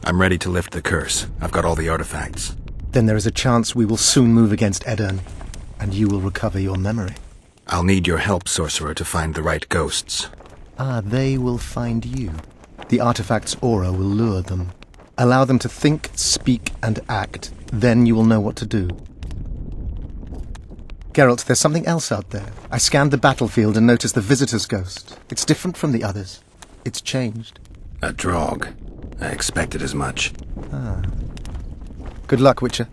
I'm ready to lift the curse. I've got all the artifacts. Then there is a chance we will soon move against Aedirn, and you will recover your memory. I'll need your help, Sorcerer, to find the right ghosts. Ah, they will find you. The artifact's aura will lure them. Allow them to think, speak, and act. Then you will know what to do. Geralt, there's something else out there. I scanned the battlefield and noticed the Visitor's Ghost. It's different from the others. It's changed. A Draug. I expected as much. Ah. Good luck, Witcher.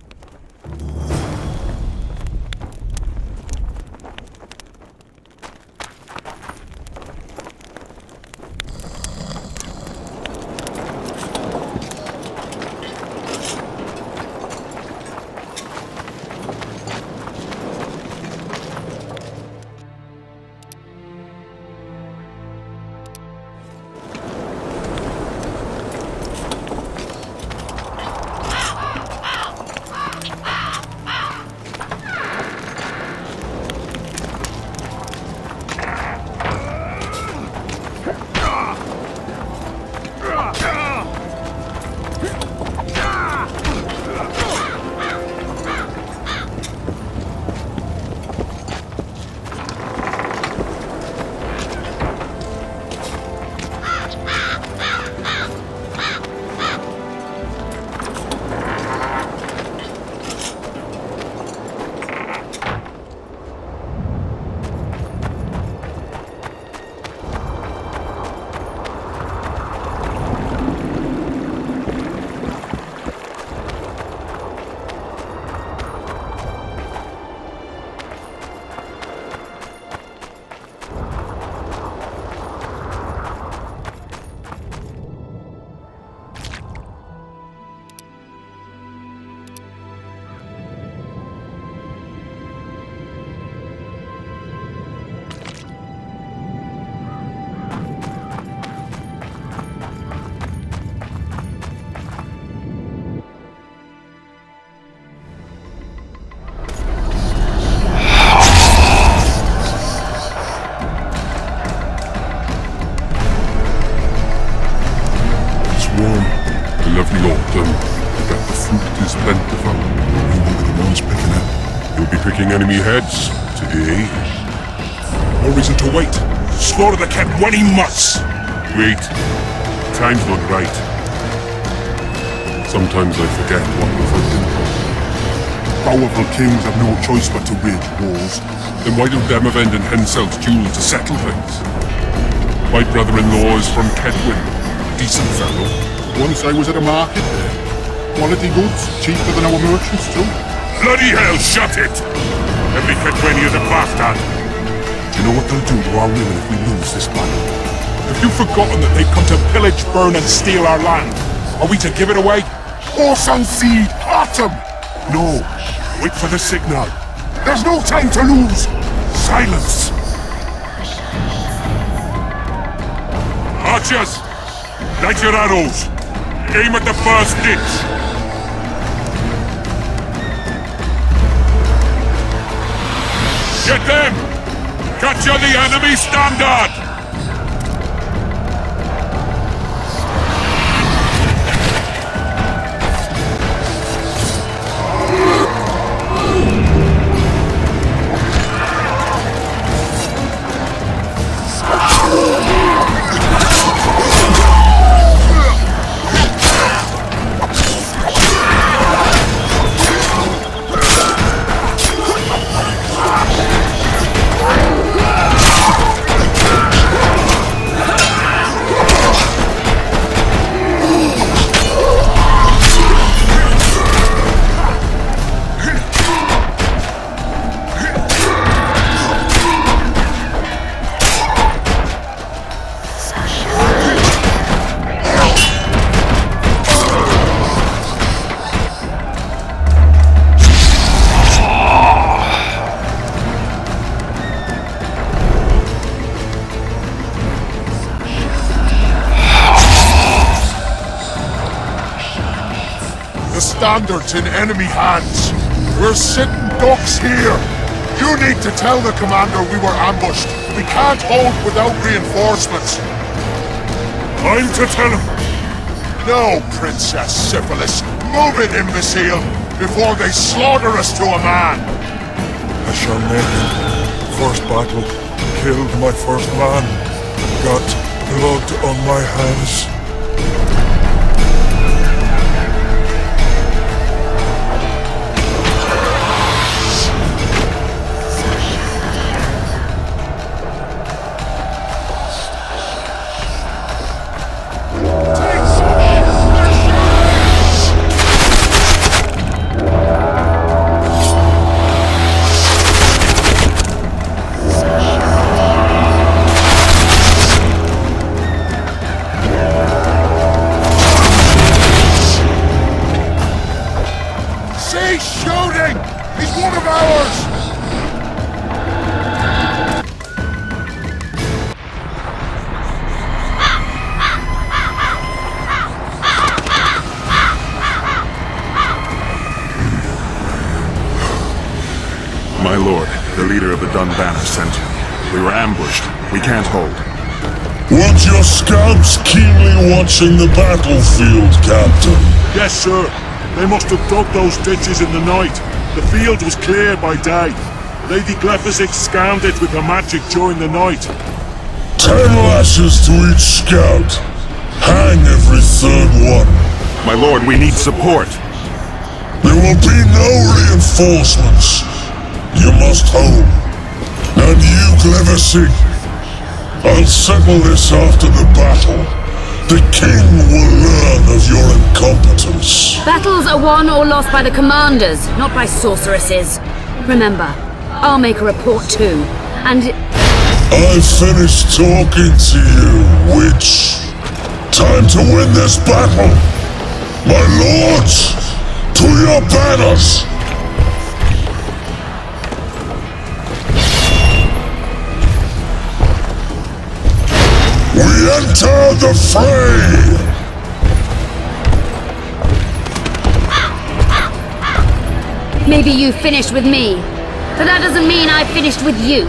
Lovely autumn, that the fruit is plentiful. You will be the ones picking it. You'll be picking enemy heads today. No reason to wait. Slaughter the cat when he must. Wait, time's not right. Sometimes I forget what was on impulse. Powerful kings have no choice but to wage wars. Then why don't Demavend and Henselt's duel to settle things? My brother-in-law is from Kedwin. Decent fellow. Once I was at a market there. Quality goods, cheaper than our merchants too. Bloody hell, shut it! Every Kedwenian's a bastard! Do you know what they'll do to our women if we lose this battle? Have you forgotten that they've come to pillage, burn and steal our land? Are we to give it away? Horse and seed, autumn! No, wait for the signal. There's no time to lose! Silence! Archers! Light your arrows! Aim at the first ditch! Get them! Capture the enemy standard! Standards in enemy hands. We're sitting ducks here. You need to tell the commander we were ambushed. We can't hold without reinforcements. I'm to tell him. No, Princess Syphilis. Move it, imbecile, before they slaughter us to a man. I shall make it. First battle. Killed my first man. Got blood on my hands. Cease shooting! He's one of ours! My lord, the leader of the Dunbanner sent you. We were ambushed. We can't hold. Weren't your scouts keenly watching the battlefield, Captain? Yes, sir. They must have dug those ditches in the night. The field was clear by day. Lady Glephisic scanned it with her magic during the night. 10 lashes to each scout. Hang every third one. My lord, we need support. There will be no reinforcements. You must hold. And you, Glephisic, I'll settle this after the battle. The king will learn of your incompetence. Battles are won or lost by the commanders, not by sorceresses. Remember, I'll make a report too, and... I've finished talking to you, witch. Time to win this battle. My lords, to your banners! We enter the fray! Maybe you finished with me, but that doesn't mean I finished with you.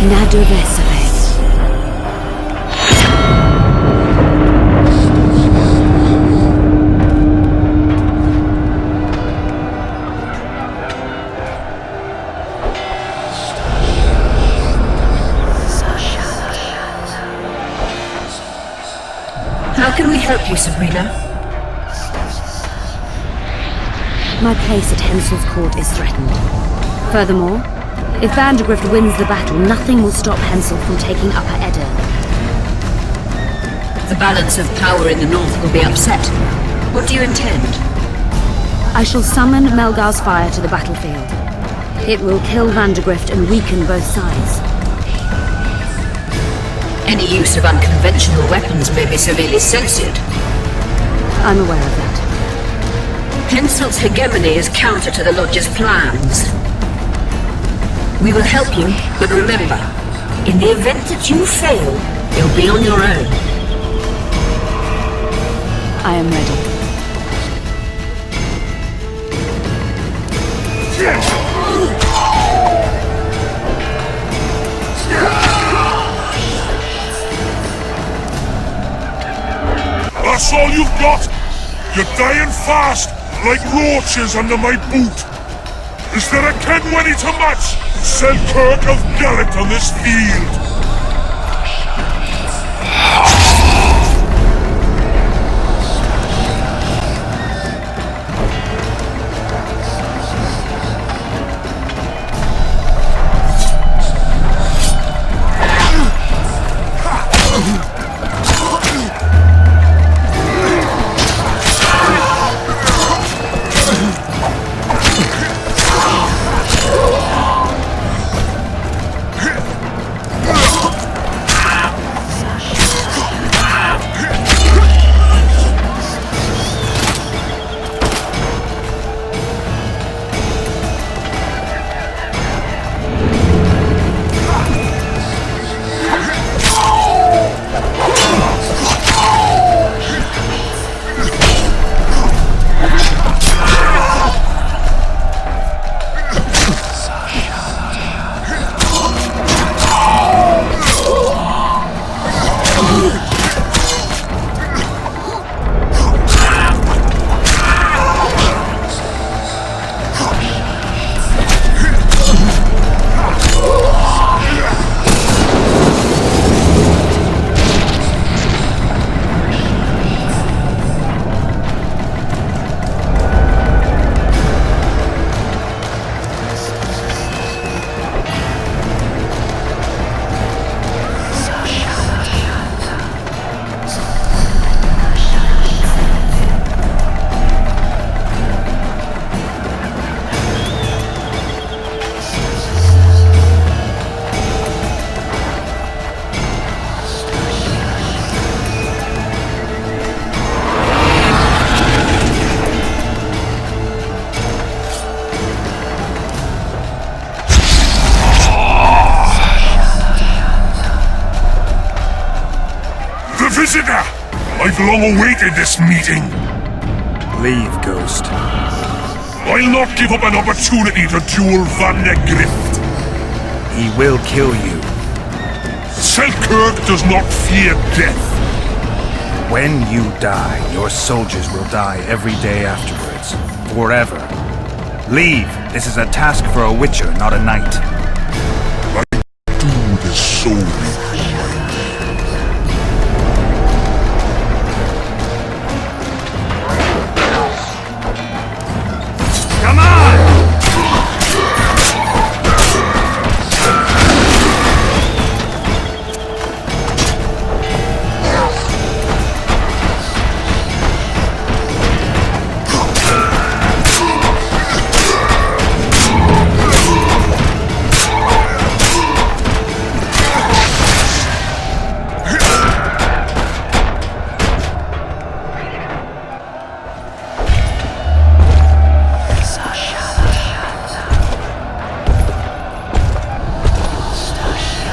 Nadovesare. How can we help you, Sabrina? My place at Hensel's court is threatened. Furthermore, if Vandergrift wins the battle, nothing will stop Hensel from taking Upper Edda. The balance of power in the north will be upset. What do you intend? I shall summon Melgar's fire to the battlefield. It will kill Vandergrift and weaken both sides. Any use of unconventional weapons may be severely censored. I'm aware of that. Hensel's hegemony is counter to the Lodge's plans. We will help you, but remember, in the event that you fail, you'll be on your own. I am ready. That's all you've got? You're dying fast, like roaches under my boot. Is there a Kenwenny to match Selkirk of Gallant on this field? The visitor! I've long awaited this meeting. Leave, Ghost. I'll not give up an opportunity to duel Van der Grift. He will kill you. Selkirk does not fear death. When you die, your soldiers will die every day afterwards. Forever. Leave. This is a task for a witcher, not a knight. Do the soul. Come on!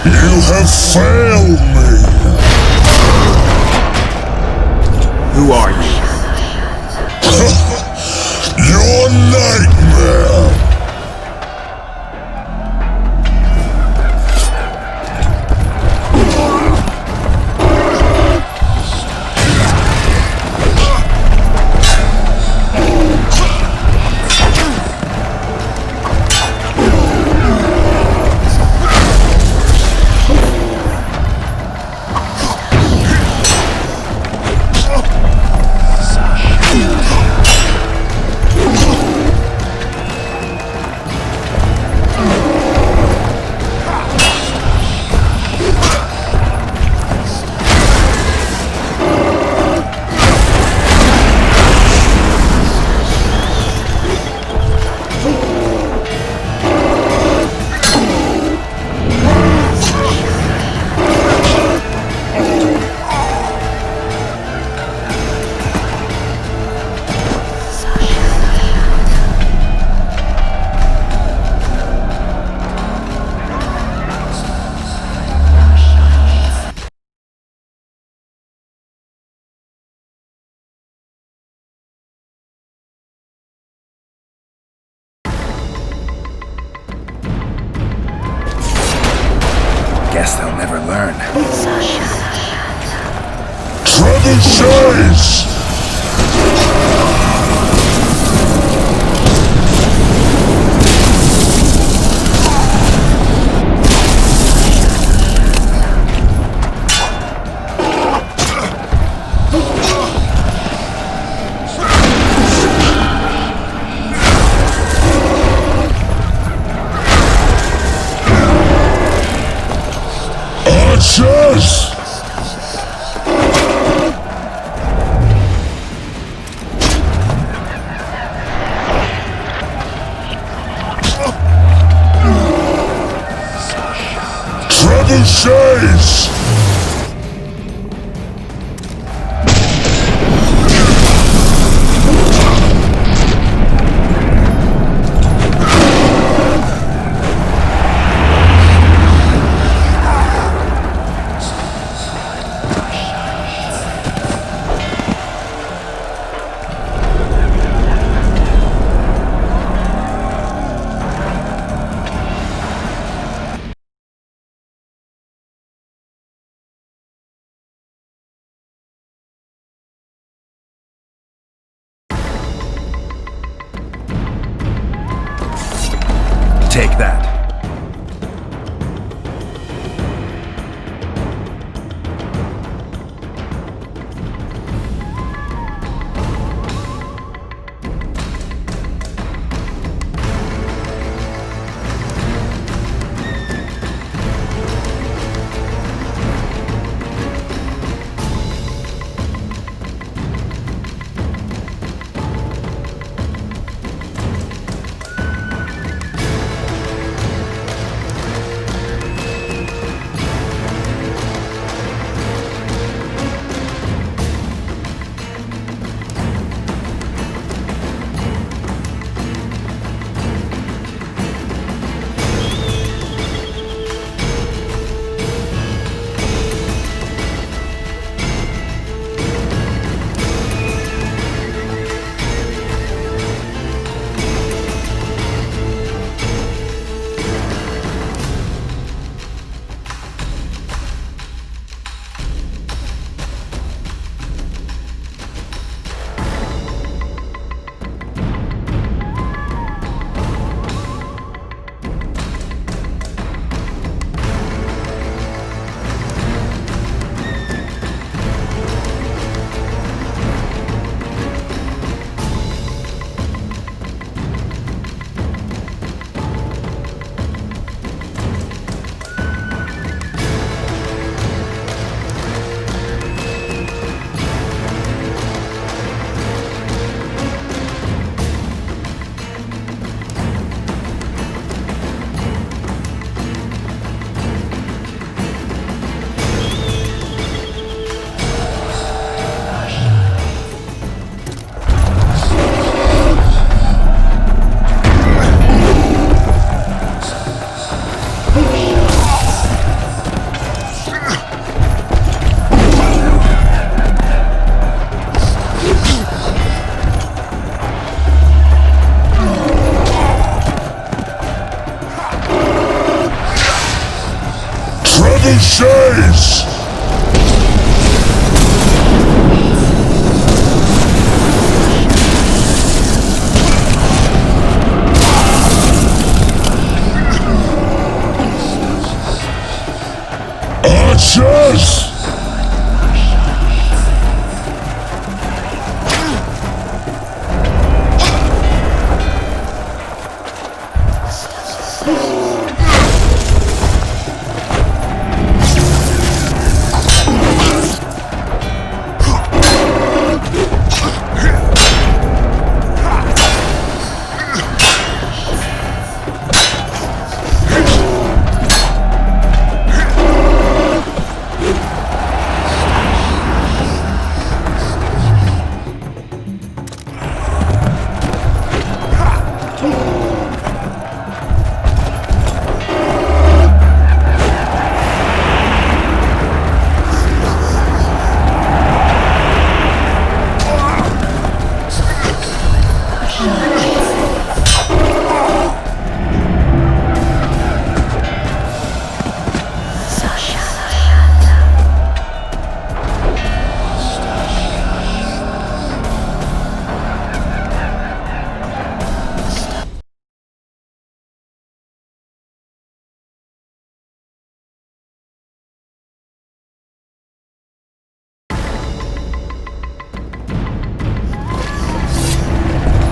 You have failed me! Who are you? Your nightmare! Guess they'll never learn. Trebuchets! Archers! Trebuchets! Trebuchets! Archers!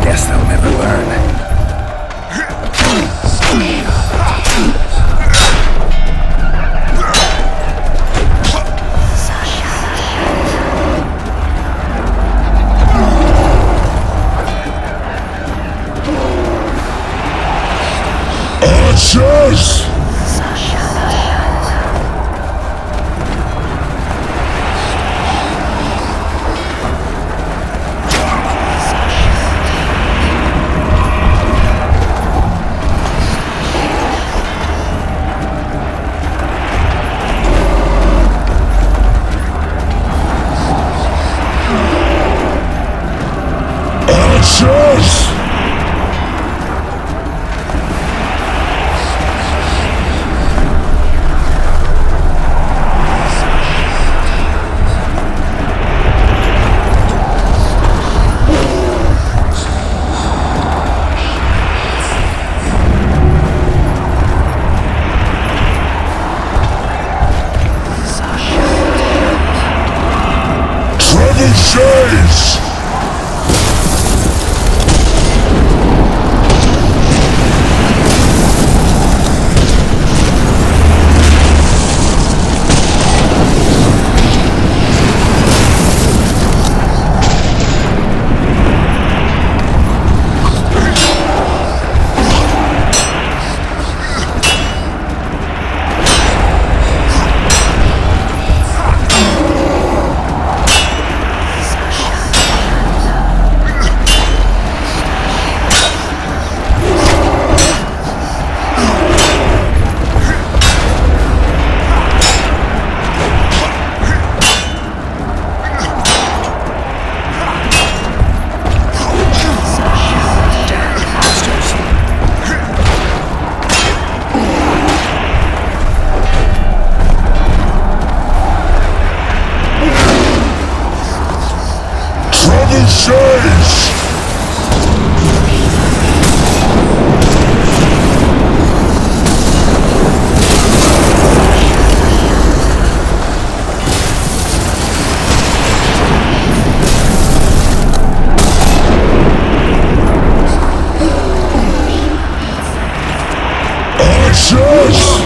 Guess they'll never learn. Archers! Archers! Trebuchets! Trebuchets! Archers!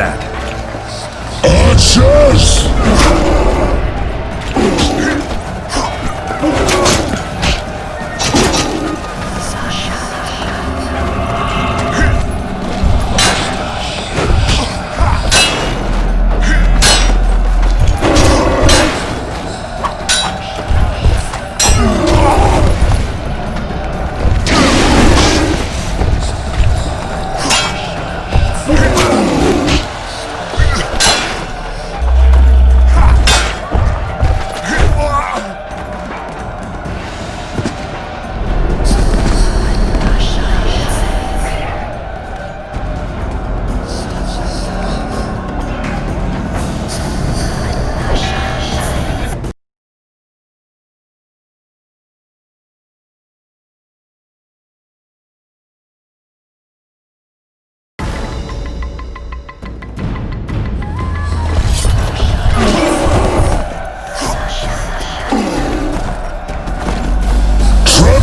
that? Archers!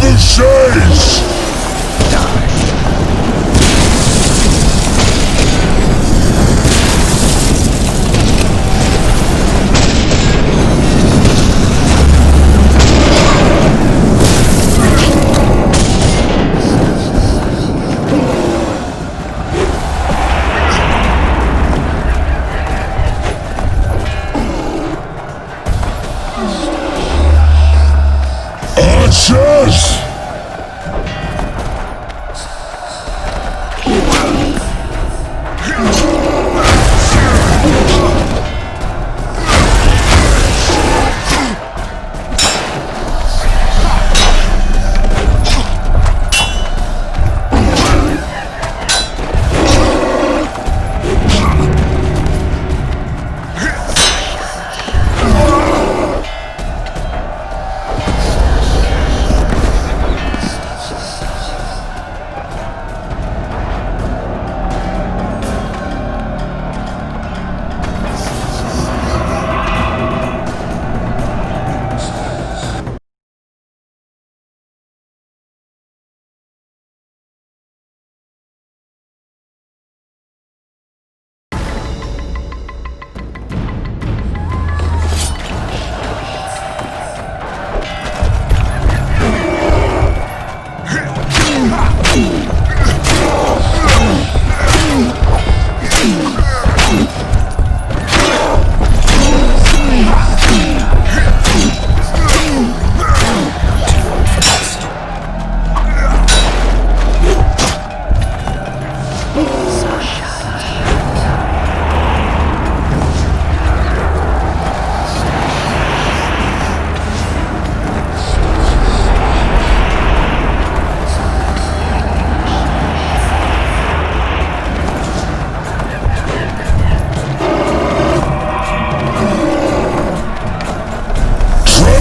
Trebuchets! Archers!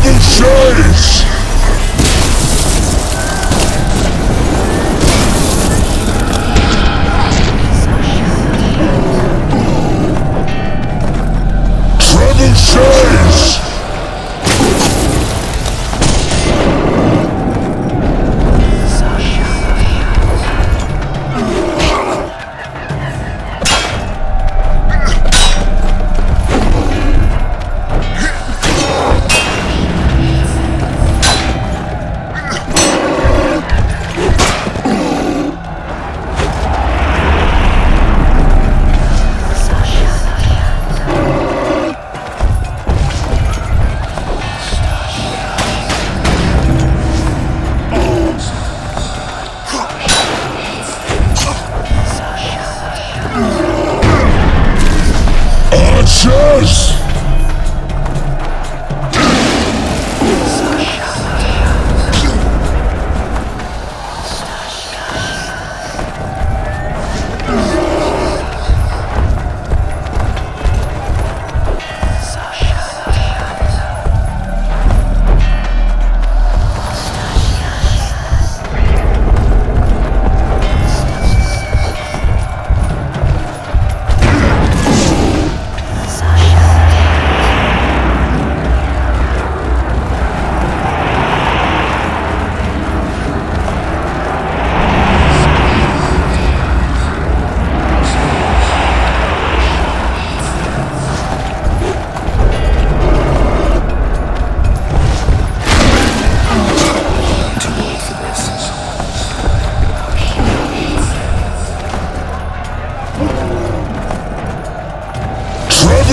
Trebuchets! Trebuchets! Archers!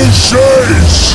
Trebuchets! Trebuchets!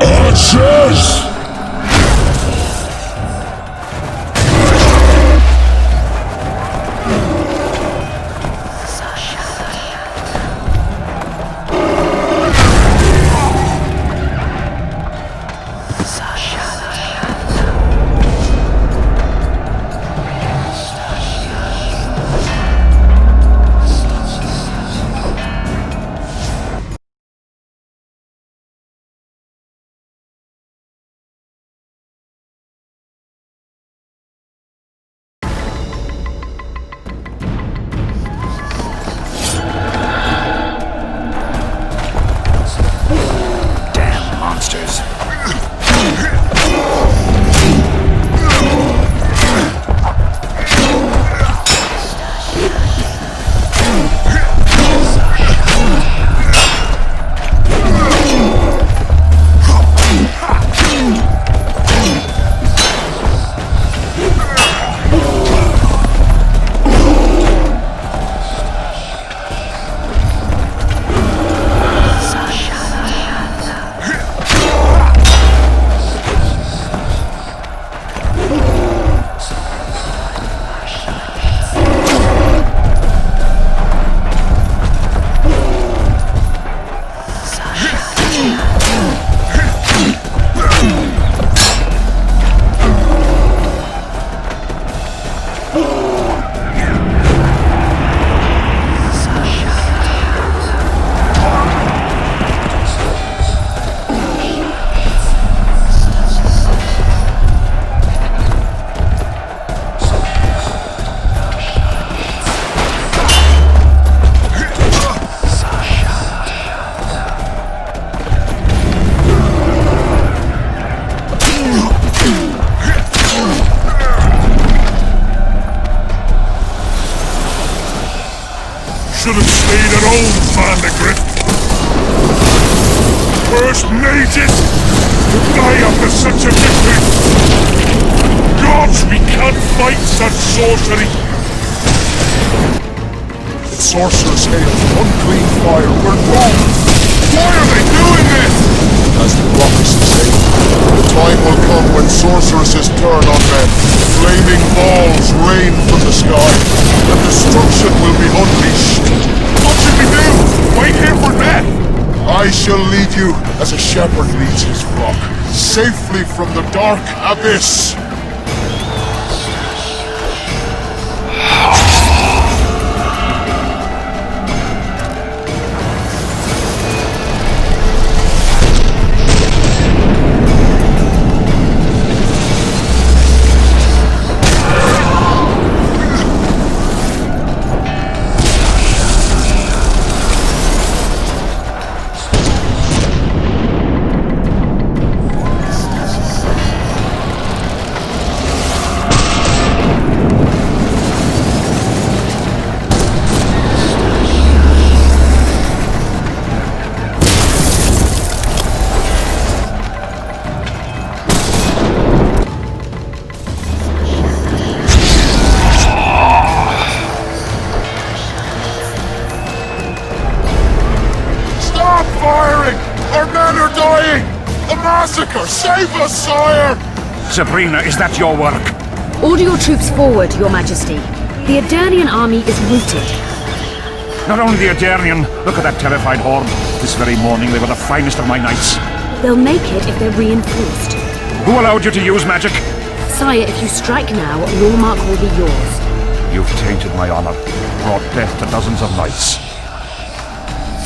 Archers! Damn monsters. Should have stayed at home, Vandegrift. First mages to die after such a victory. Gods, we can't fight such sorcery. It's sorcerer's hail, unclean fire, we're wrong. Why are they doing this? As the prophecy say, the time will come when sorceresses turn on men. Flaming balls rain from the sky, and destruction will be unleashed. What should we do? Wait here for death? I shall lead you as a shepherd leads his flock, safely from the dark abyss. massacre! Save us, sire! Sabrina, is that your work? Order your troops forward, Your Majesty. The Aedirnian army is routed. Not only the Aedirnian, look at that terrified horde. This very morning they were the finest of my knights. They'll make it if they're reinforced. Who allowed you to use magic? Sire, if you strike now, Lormark will be yours. You've tainted my honor, brought death to dozens of knights.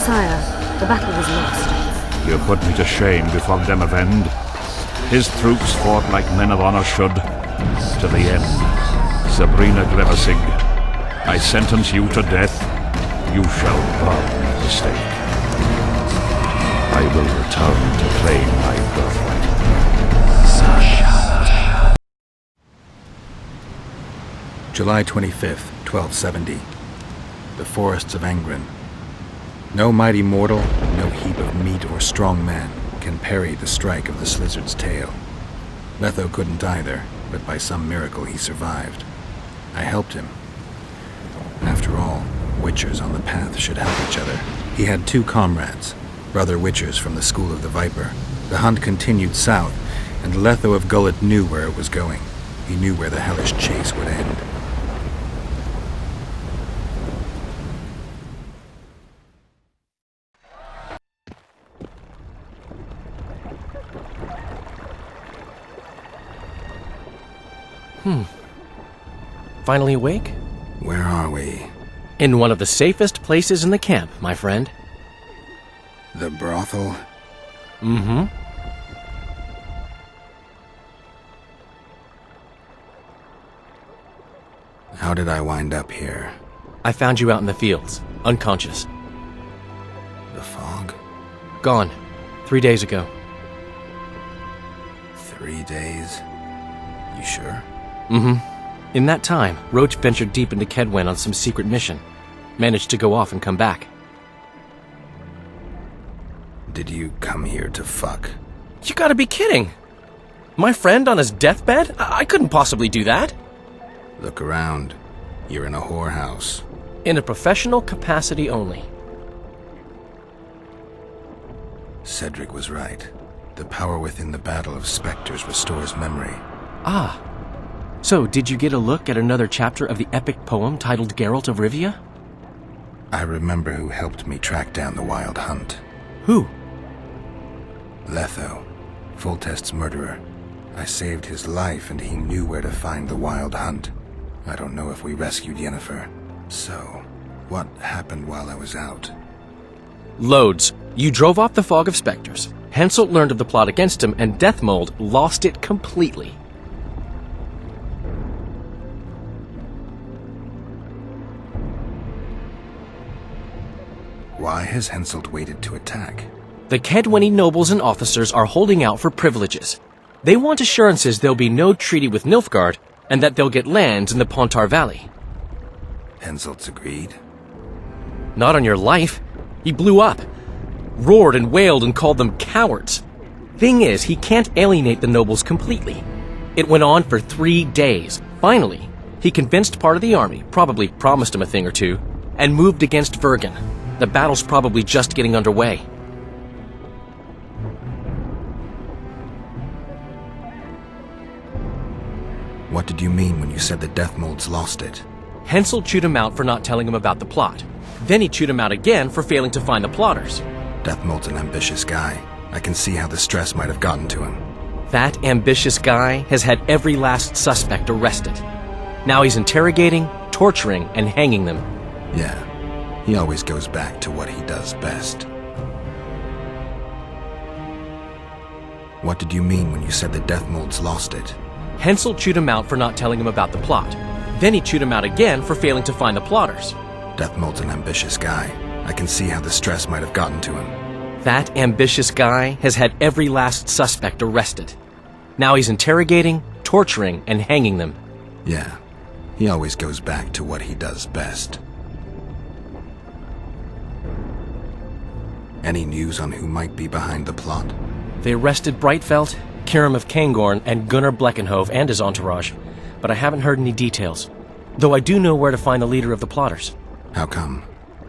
Sire, the battle was lost. You put me to shame before Demavend. His troops fought like men of honor should. To the end. Sabrina Grevasig, I sentence you to death. You shall burn at the stake. I will return to claim my birthright. July 25th, 1270. The forests of Angren. No mighty mortal, no heap of meat or strong man can parry the strike of the Slizzard's tail. Letho couldn't either, but by some miracle he survived. I helped him. After all, Witchers on the path should help each other. He had 2 comrades, brother Witchers from the School of the Viper. The hunt continued south, and Letho of Gullet knew where it was going. He knew where the hellish chase would end. Finally awake? Where are we? In one of the safest places in the camp, my friend. The brothel? Mm-hmm. How did I wind up here? I found you out in the fields, unconscious. The fog? Gone. 3 days ago. 3 days? You sure? Mm-hmm. In that time, Roach ventured deep into Kedwen on some secret mission. Managed to go off and come back. Did you come here to fuck? You gotta be kidding! My friend on his deathbed? I couldn't possibly do that! Look around. You're in a whorehouse. In a professional capacity only. Cedric was right. The power within the Battle of Spectres restores memory. Ah. So, did you get a look at another chapter of the epic poem titled Geralt of Rivia? I remember who helped me track down the Wild Hunt. Who? Letho, Foltest's murderer. I saved his life and he knew where to find the Wild Hunt. I don't know if we rescued Yennefer. So, what happened while I was out? Loads. You drove off the Fog of Spectres. Henselt learned of the plot against him, and Deathmold lost it completely. Why has Henselt waited to attack? The Kedweni nobles and officers are holding out for privileges. They want assurances there'll be no treaty with Nilfgaard, and that they'll get lands in the Pontar Valley. Henselt's agreed? Not on your life. He blew up. Roared and wailed and called them cowards. Thing is, he can't alienate the nobles completely. It went on for 3 days. Finally, he convinced part of the army, probably promised him a thing or two, and moved against Vergen. The battle's probably just getting underway. What did you mean when you said the Deathmold's lost it? Henselt chewed him out for not telling him about the plot. Then he chewed him out again for failing to find the plotters. Deathmold's an ambitious guy. I can see how the stress might have gotten to him. That ambitious guy has had every last suspect arrested. Now he's interrogating, torturing, and hanging them. Yeah, he always goes back to what he does best. What did you mean when you said the Deathmold's lost it? Henselt chewed him out for not telling him about the plot. Then he chewed him out again for failing to find the plotters. Deathmold's an ambitious guy. I can see how the stress might have gotten to him. That ambitious guy has had every last suspect arrested. Now he's interrogating, torturing, and hanging them. Yeah, he always goes back to what he does best. Any news on who might be behind the plot? They arrested Brightfelt, Kirim of Caingorn, and Gunnar Bleckenhove and his entourage, but I haven't heard any details. Though I do know where to find the leader of the plotters. How come?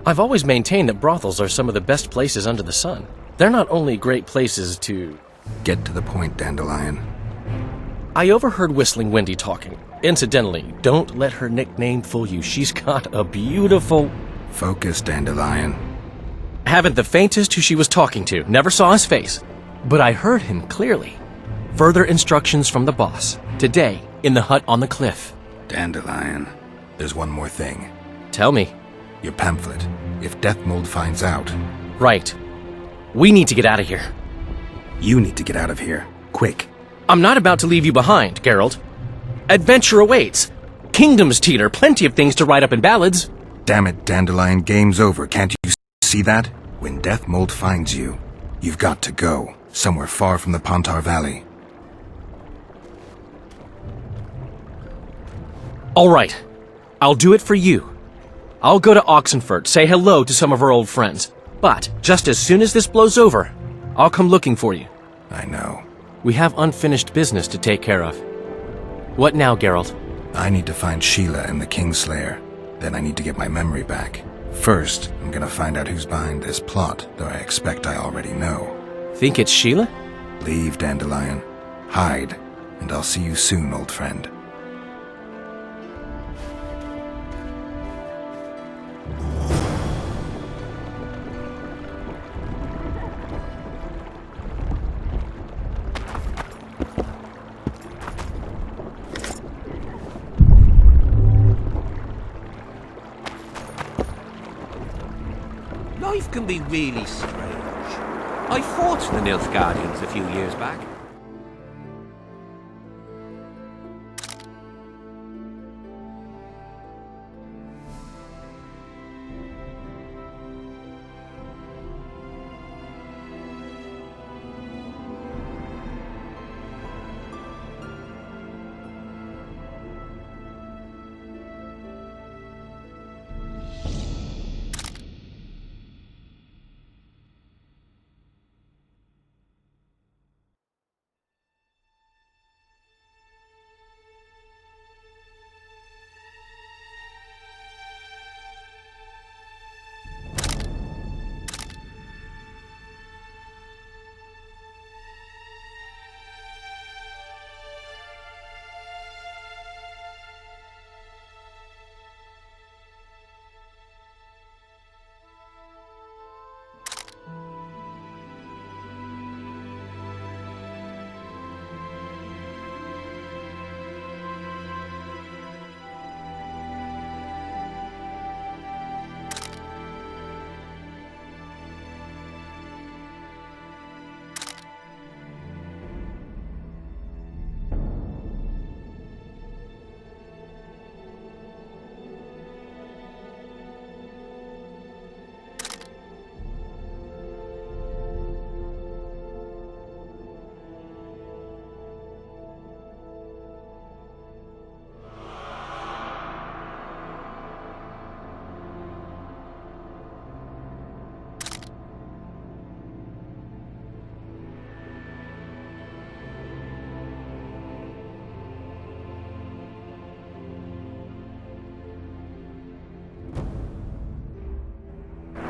I've always maintained that brothels are some of the best places under the sun. They're not only great places to Get to the point, Dandelion. I overheard Whistling Wendy talking. Incidentally, don't let her nickname fool you. She's got a beautiful... Focus, Dandelion. Haven't the faintest who she was talking to. Never saw his face. But I heard him clearly. Further instructions from the boss. Today, in the hut on the cliff. Dandelion, there's one more thing. Tell me. Your pamphlet. If Deathmold finds out... Right. We need to get out of here. You need to get out of here. Quick. I'm not about to leave you behind, Geralt. Adventure awaits. Kingdoms teeter, plenty of things to write up in ballads. Damn it, Dandelion, game's over. Can't you see that? When Deathmold finds you, you've got to go. Somewhere far from the Pontar Valley. All right. I'll do it for you. I'll go to Oxenfurt, say hello to some of our old friends. But just as soon as this blows over, I'll come looking for you. I know. We have unfinished business to take care of. What now, Geralt? I need to find Sheila and the Kingslayer. Then I need to get my memory back. First, I'm gonna find out who's behind this plot, though I expect I already know. Think it's Sheila? Leave, Dandelion. Hide, and I'll see you soon, old friend. Life can be really strange. I fought the Nilfgaardians a few years back.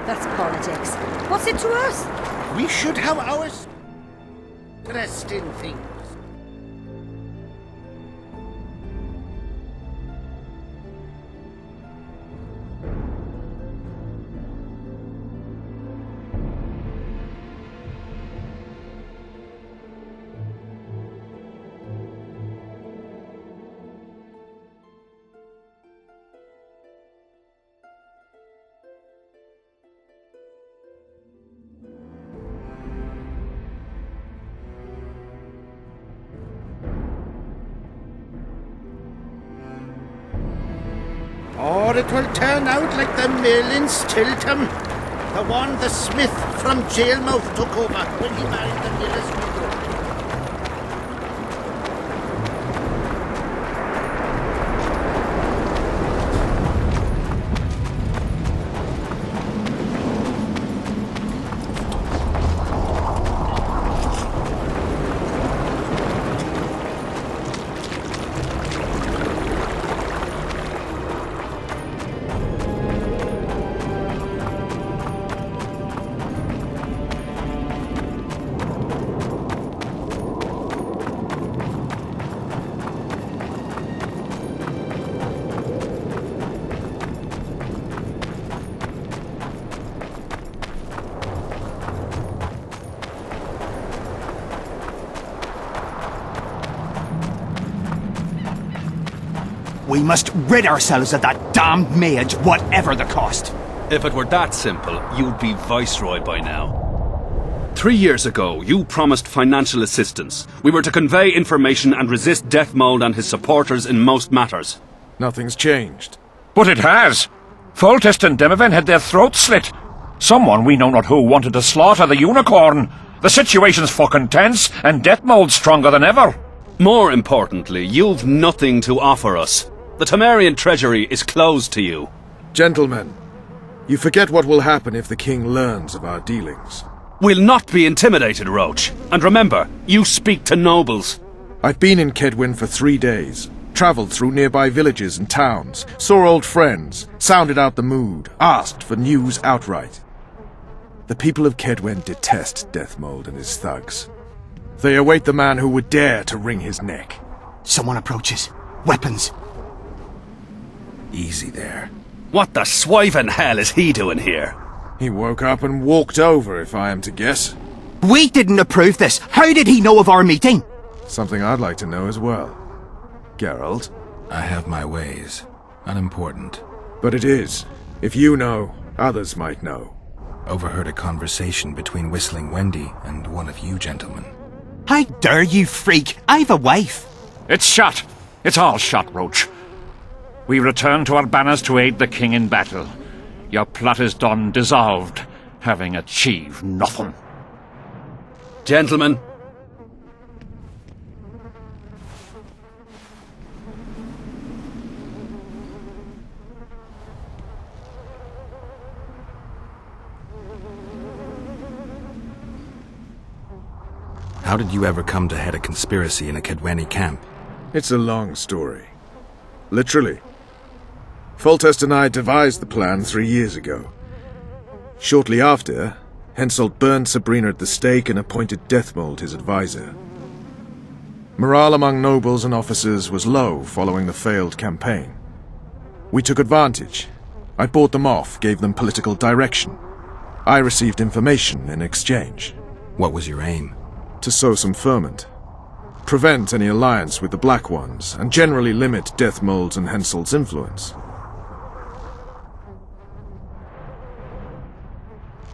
That's politics. What's it to us? We should have ours rest in things. Or it will turn out like the mill in Stilton. The one the smith from Jailmouth took over when he married the miller's widow. We must rid ourselves of that damned mage, whatever the cost. If it were that simple, you'd be Viceroy by now. 3 years ago, you promised financial assistance. We were to convey information and resist Deathmold and his supporters in most matters. Nothing's changed. But it has. Foltest and Demoven had their throats slit. Someone, we know not who, wanted to slaughter the unicorn. The situation's fucking tense, and Deathmold's stronger than ever. More importantly, you've nothing to offer us. The Temerian treasury is closed to you. Gentlemen, you forget what will happen if the king learns of our dealings. We'll not be intimidated, Roach. And remember, you speak to nobles. I've been in Kedwin for 3 days. Travelled through nearby villages and towns, saw old friends, sounded out the mood, asked for news outright. The people of Kedwen detest Deathmold and his thugs. They await the man who would dare to wring his neck. Someone approaches. Weapons. Easy there. What the swiven hell is he doing here? He woke up and walked over, if I am to guess. We didn't approve this. How did he know of our meeting? Something I'd like to know as well. Geralt? I have my ways. Unimportant. But it is. If you know, others might know. Overheard a conversation between Whistling Wendy and one of you gentlemen. How dare you, freak? I've a wife. It's shut. It's all shut, Roach. We return to our banners to aid the king in battle. Your plot is done, dissolved, having achieved nothing. Gentlemen. How did you ever come to head a conspiracy in a Kedweni camp? It's a long story. Literally. Foltest and I devised the plan 3 years ago. Shortly after, Henselt burned Sabrina at the stake and appointed Deathmold his advisor. Morale among nobles and officers was low following the failed campaign. We took advantage. I bought them off, gave them political direction. I received information in exchange. What was your aim? To sow some ferment. Prevent any alliance with the Black Ones, and generally limit Deathmold's and Henselt's influence.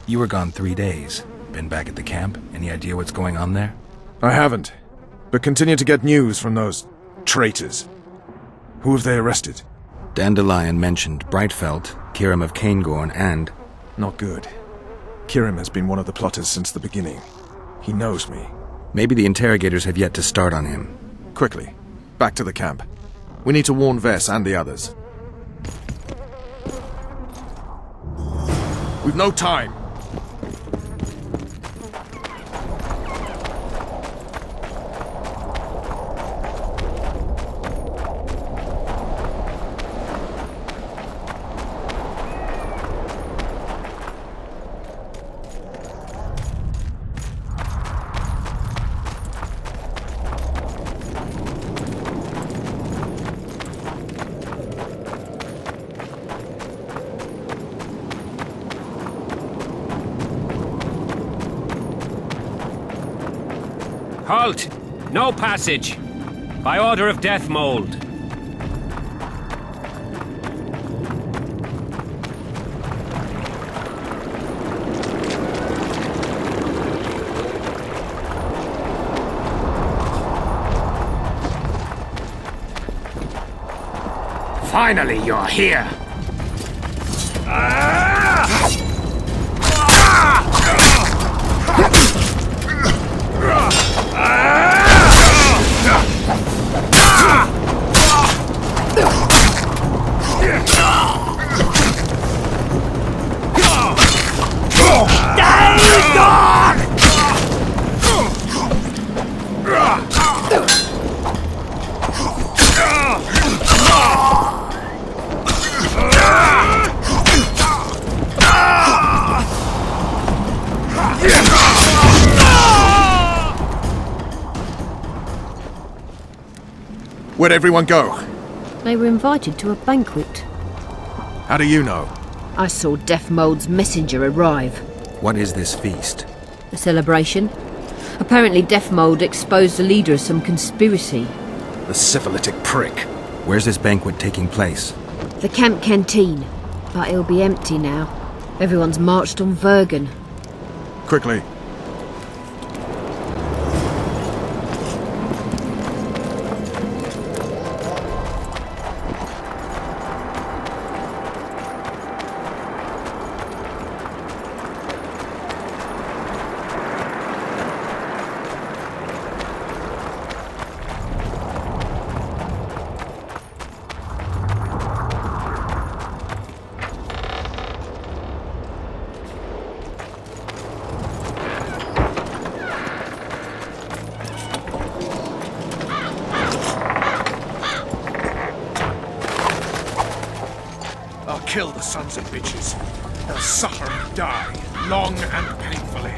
You were gone 3 days. Been back at the camp? Any idea what's going on there? I haven't, but continue to get news from those traitors. Who have they arrested? Dandelion mentioned Brightfelt, Kirim of Caingorn, and... Not good. Kirim has been one of the plotters since the beginning. He knows me. Maybe the interrogators have yet to start on him. Quickly, back to the camp. We need to warn Vess and the others. We've no time. Halt! No passage! By order of Deathmold. Finally, you're here! Where'd everyone go? They were invited to a banquet. How do you know? I saw Deathmold's messenger arrive. What is this feast? A celebration. Apparently Deathmold exposed the leader of some conspiracy. The syphilitic prick. Where's this banquet taking place? The camp canteen. But it'll be empty now. Everyone's marched on Vergen. Quickly. I'll kill the sons of bitches. They'll suffer and die, long and painfully.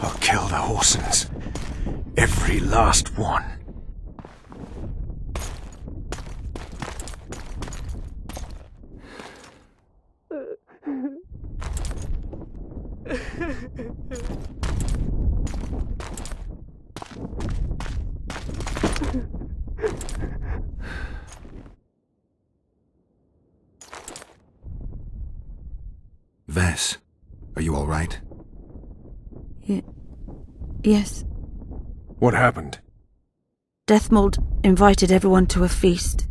I'll kill the Horsens. Every last one. Vess, are you all right? Yes. What happened? Deathmold invited everyone to a feast.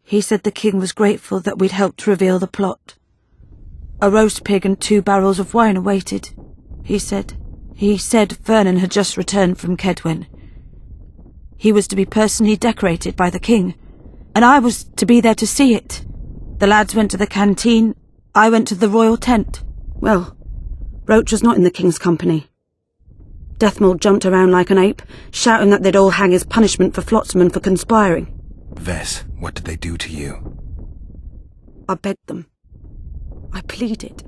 He said the king was grateful that we'd helped reveal the plot. A roast pig and 2 barrels of wine awaited, he said. He said Vernon had just returned from Kedwen. He was to be personally decorated by the king, and I was to be there to see it. The lads went to the canteen, I went to the royal tent. Well, Roach was not in the king's company. Deathmold jumped around like an ape, shouting that they'd all hang as punishment for Flotsam for conspiring. Vess, what did they do to you? I begged them. I pleaded.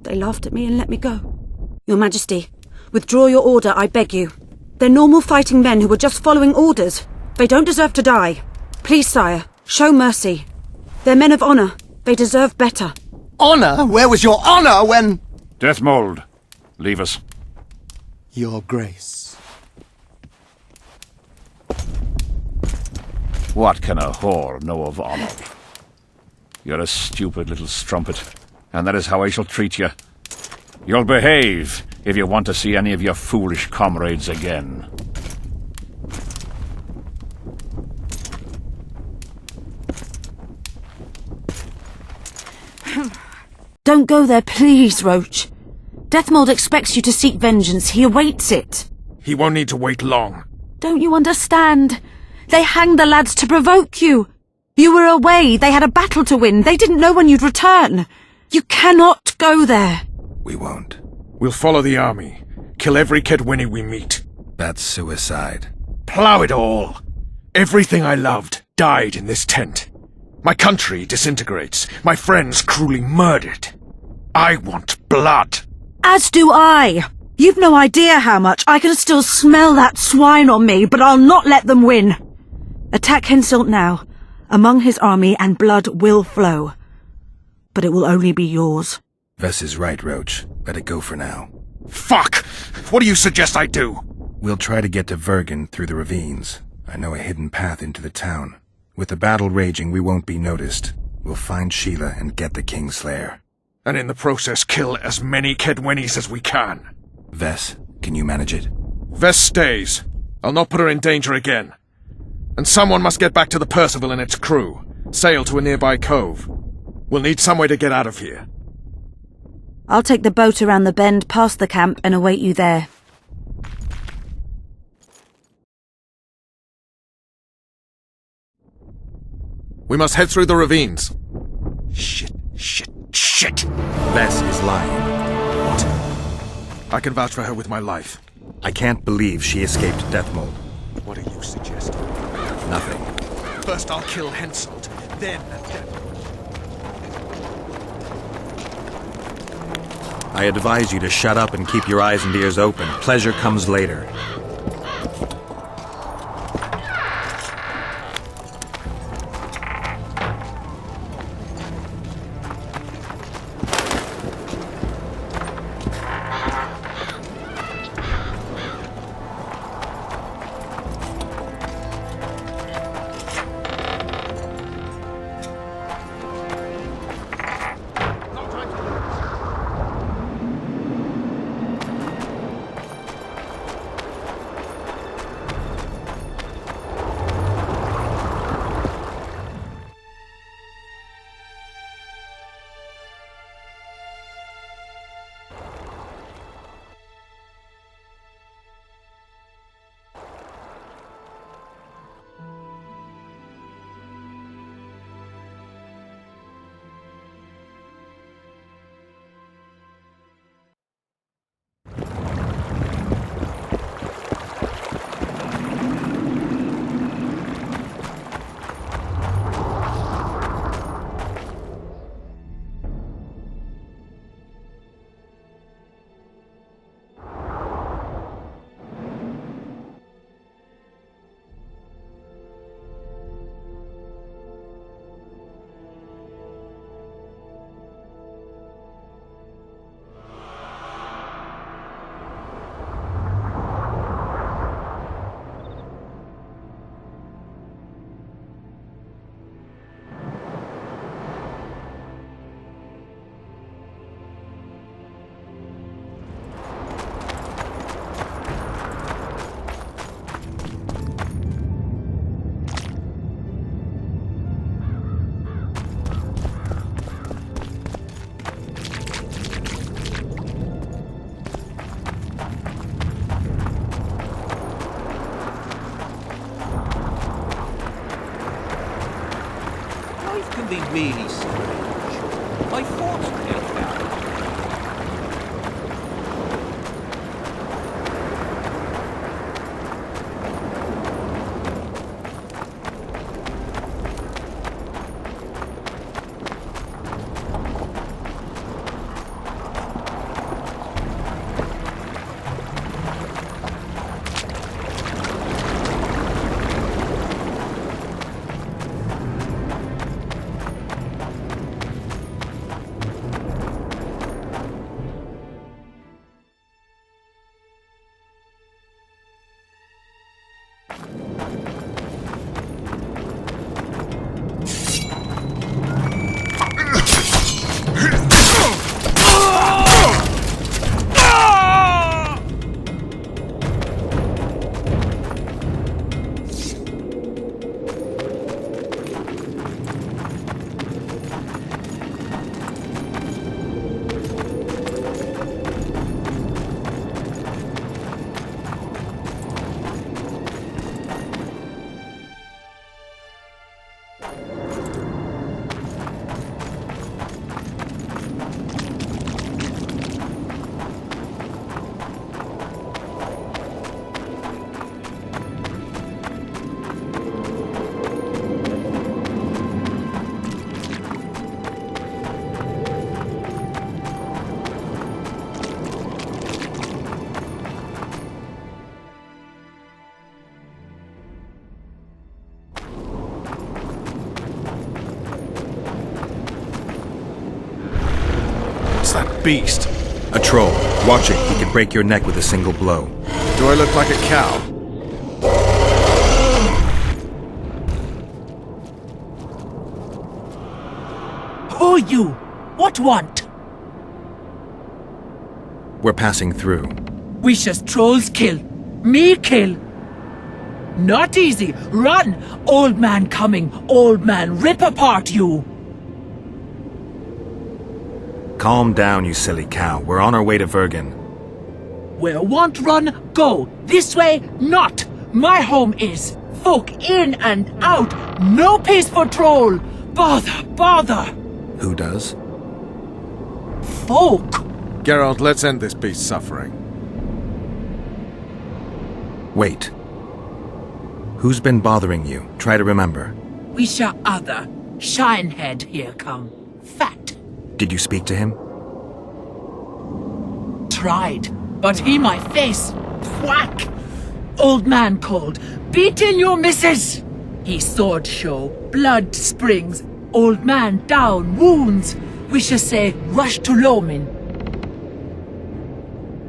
They laughed at me and let me go. Your Majesty, withdraw your order, I beg you. They're normal fighting men who were just following orders. They don't deserve to die. Please, sire, show mercy. They're men of honor. They deserve better. Honor? Where was your honor when... Deathmold, leave us. Your Grace. What can a whore know of honor? You're a stupid little strumpet, and that is how I shall treat you. You'll behave if you want to see any of your foolish comrades again. Don't go there, please, Roach. Deathmold expects you to seek vengeance. He awaits it. He won't need to wait long. Don't you understand? They hanged the lads to provoke you. You were away. They had a battle to win. They didn't know when you'd return. You cannot go there. We won't. We'll follow the army. Kill every Kedwenny we meet. That's suicide. Plough it all. Everything I loved died in this tent. My country disintegrates. My friends cruelly murdered. I want blood. As do I. You've no idea how much. I can still smell that swine on me, but I'll not let them win. Attack Henselt now. Among his army, and blood will flow. But it will only be yours. Vess is right, Roach. Let it go for now. Fuck! What do you suggest I do? We'll try to get to Vergen through the ravines. I know a hidden path into the town. With the battle raging, we won't be noticed. We'll find Sheila and get the Kingslayer. And in the process kill as many Kedwennies as we can. Vess, can you manage it? Vess stays. I'll not put her in danger again. And someone must get back to the Percival and its crew. Sail to a nearby cove. We'll need some way to get out of here. I'll take the boat around the bend past the camp and await you there. We must head through the ravines. Shit. Vess is lying. What? I can vouch for her with my life. I can't believe she escaped Deathmold. What are you suggesting? Nothing. First I'll kill Henselt, then... I advise you to shut up and keep your eyes and ears open. Pleasure comes later. Be really strange. I fought the Nilfgaard. beast? A troll. Watch it. He could break your neck with a single blow. Do I look like a cow? Who you? What want? We're passing through. Wish us trolls kill. Me kill. Not easy. Run! Old man coming. Old man rip apart you. Calm down, you silly cow. We're on our way to Vergen. Where want run, go. This way, not. My home is. Folk in and out. No peace for troll. Bother, bother. Who does? Folk. Geralt, let's end this beast's suffering. Wait. Who's been bothering you? Try to remember. Wisha other. Shinehead here come. Fat. Did you speak to him? Tried. But he my face. Whack. Old man called. Beat in your missus. He sword show. Blood springs. Old man down. Wounds. Wisha say rush to Lomin.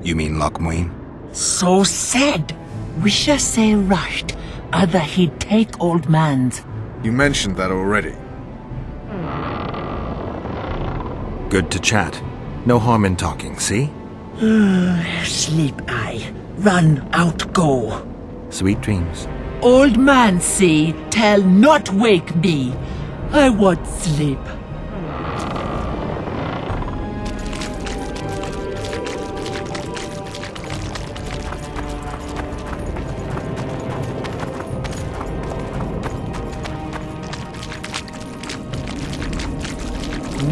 You mean Lochmuin? So said. Wisha say rushed. Other he'd take old man's. You mentioned that already. Good to chat. No harm in talking, see? Sleep I. Run out go. Sweet dreams. Old man see, tell not wake me. I want sleep.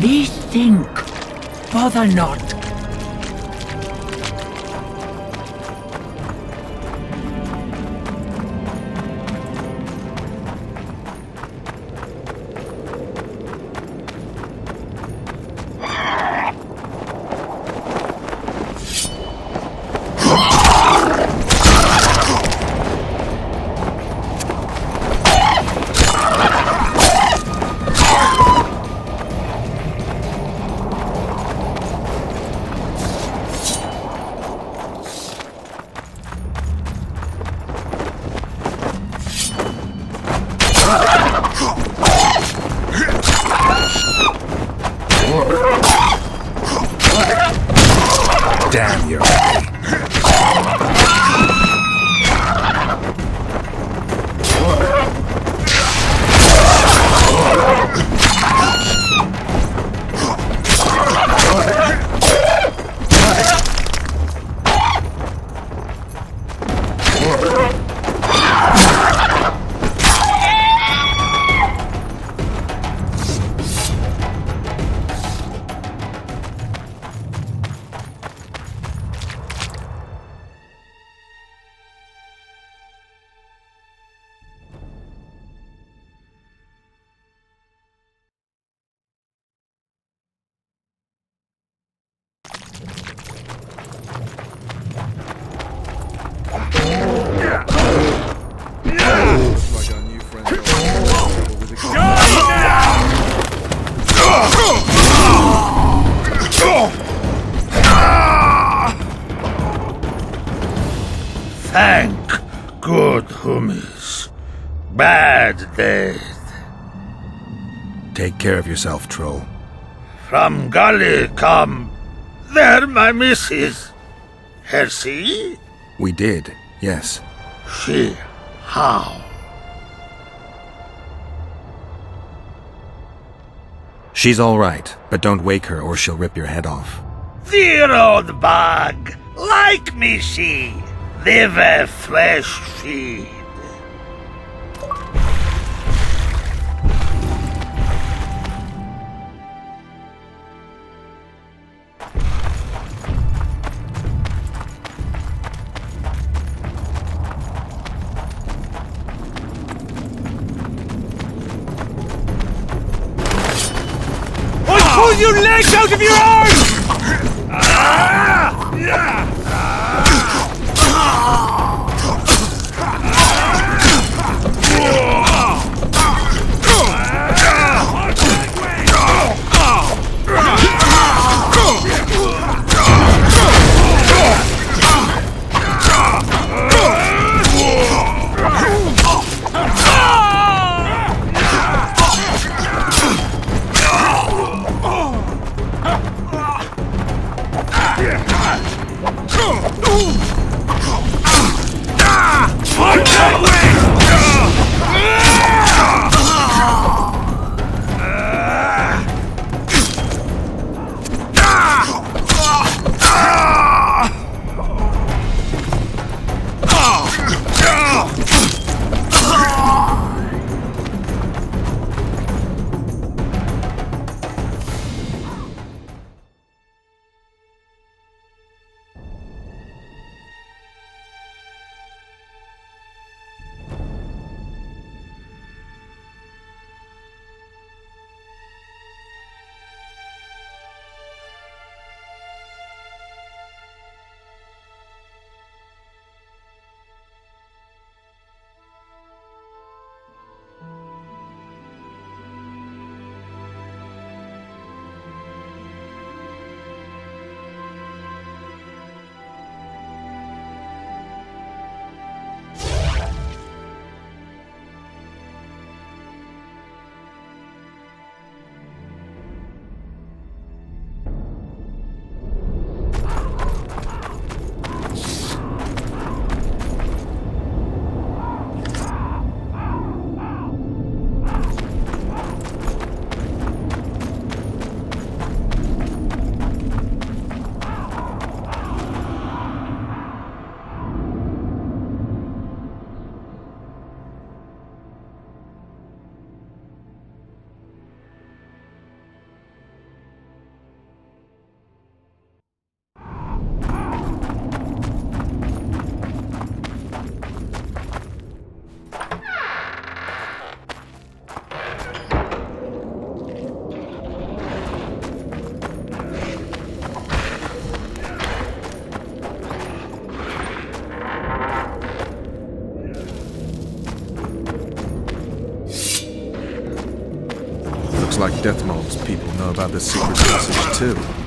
Me think. Bother not. Damn you. Thank good hummies. Bad death. Take care of yourself, troll. From gully come. There my missus. Her see? We did, yes. She how? She's all right, but don't wake her or she'll rip your head off. Dear old bug. Like me she. Live a flesh feed. Pull your legs out of your arms! Looks like Deathmold's people know about the secret passage too.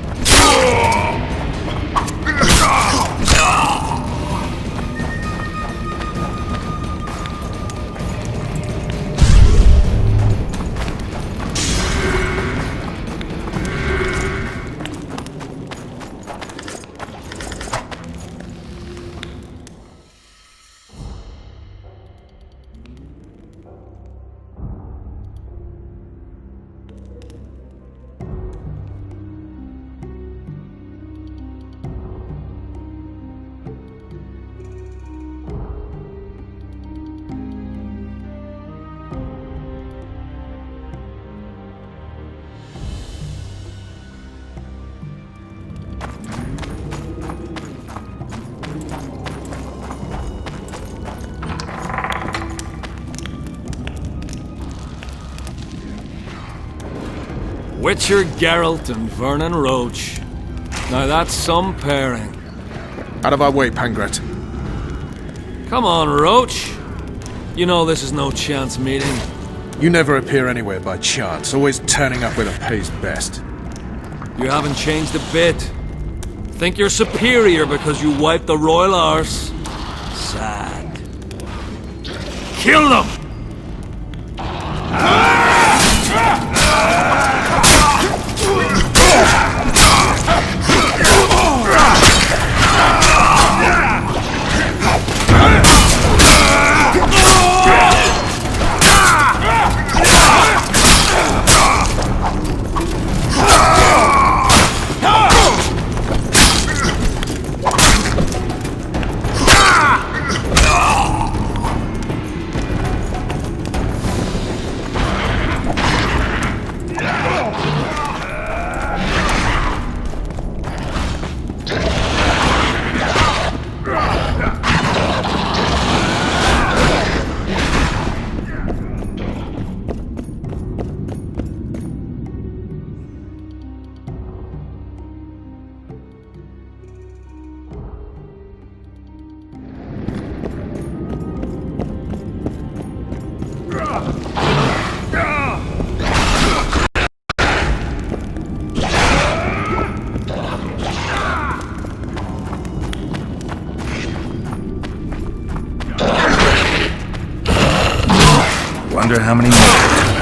Witcher Geralt and Vernon Roach. Now that's some pairing. Out of our way, Pangret. Come on, Roach. You know this is no chance meeting. You never appear anywhere by chance, always turning up where the pay's best. You haven't changed a bit. Think you're superior because you wiped the royal arse? Sad. Kill them! Wonder how many more turn out.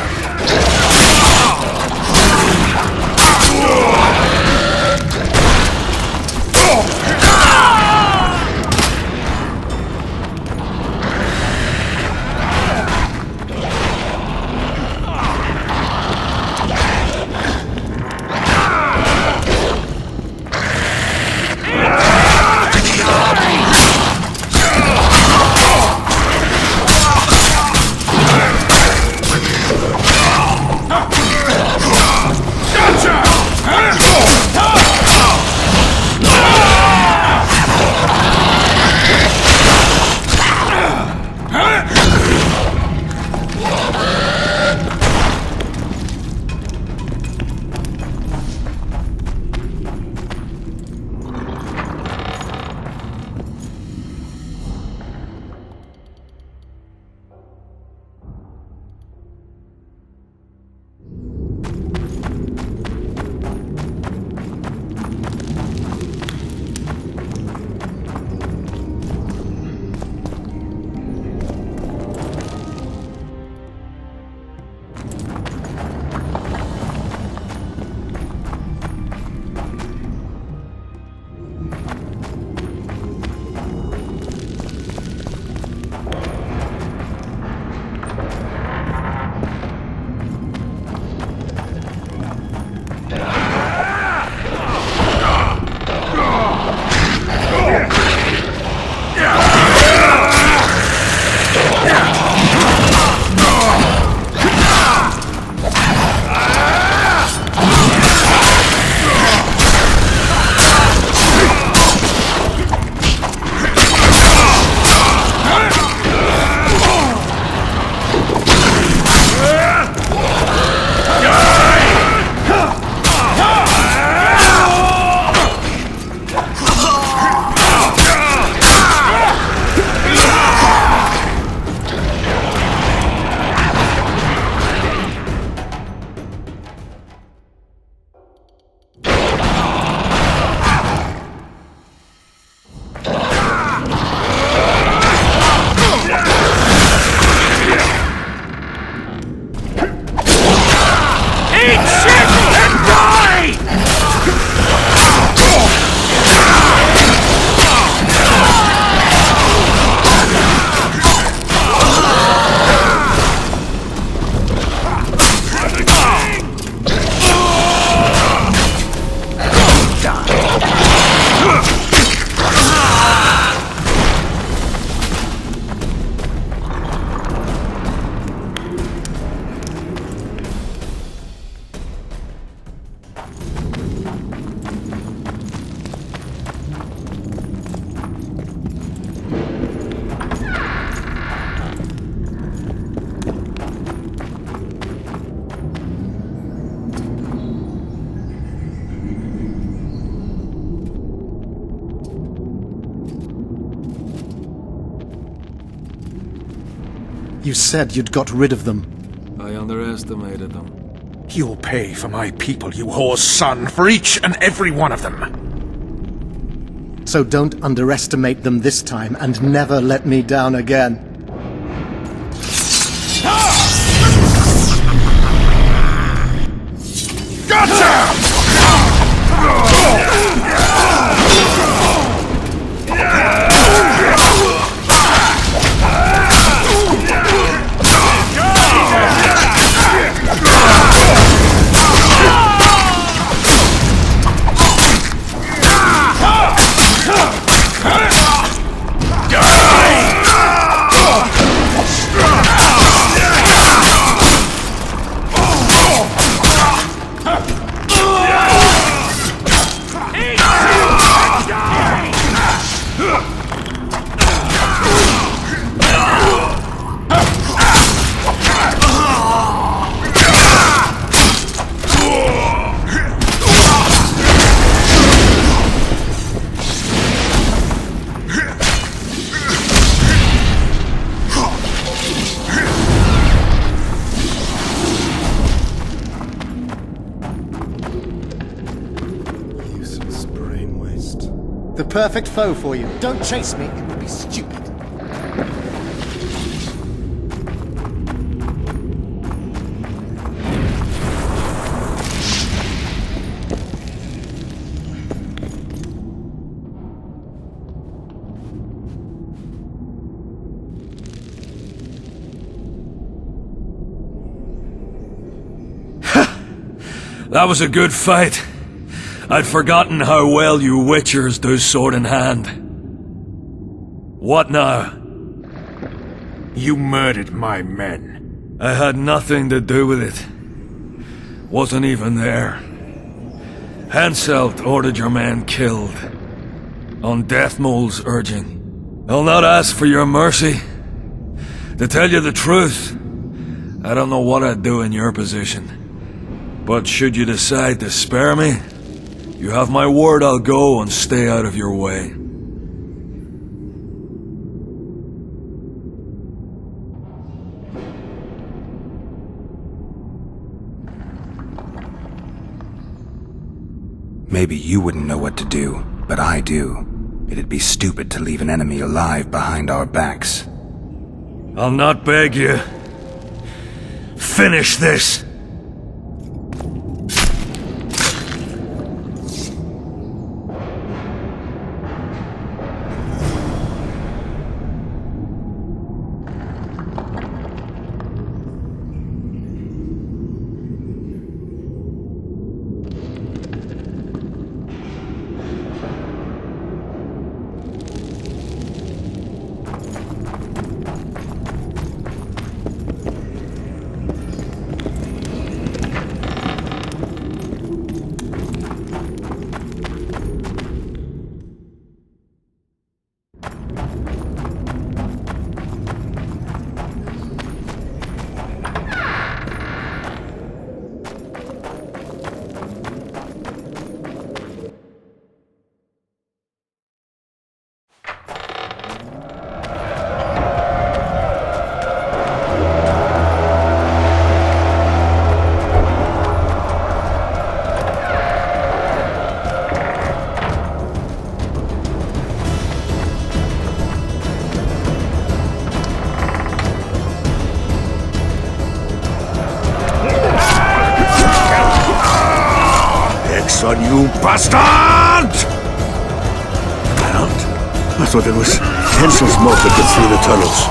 You said you'd got rid of them. I underestimated them. You'll pay for my people, you whore's son, for each and every one of them. So don't underestimate them this time, and never let me down again. The perfect foe for you. Don't chase me, it would be stupid. That was a good fight. I'd forgotten how well you Witchers do sword in hand. What now? You murdered my men. I had nothing to do with it. Wasn't even there. Henselt ordered your men killed. On Deathmold's urging. I'll not ask for your mercy. To tell you the truth, I don't know what I'd do in your position. But should you decide to spare me, you have my word I'll go and stay out of your way. Maybe you wouldn't know what to do, but I do. It'd be stupid to leave an enemy alive behind our backs. I'll not beg you. Finish this! Son, you bastard! Out? I thought it was Hensel's mob that got through the tunnels.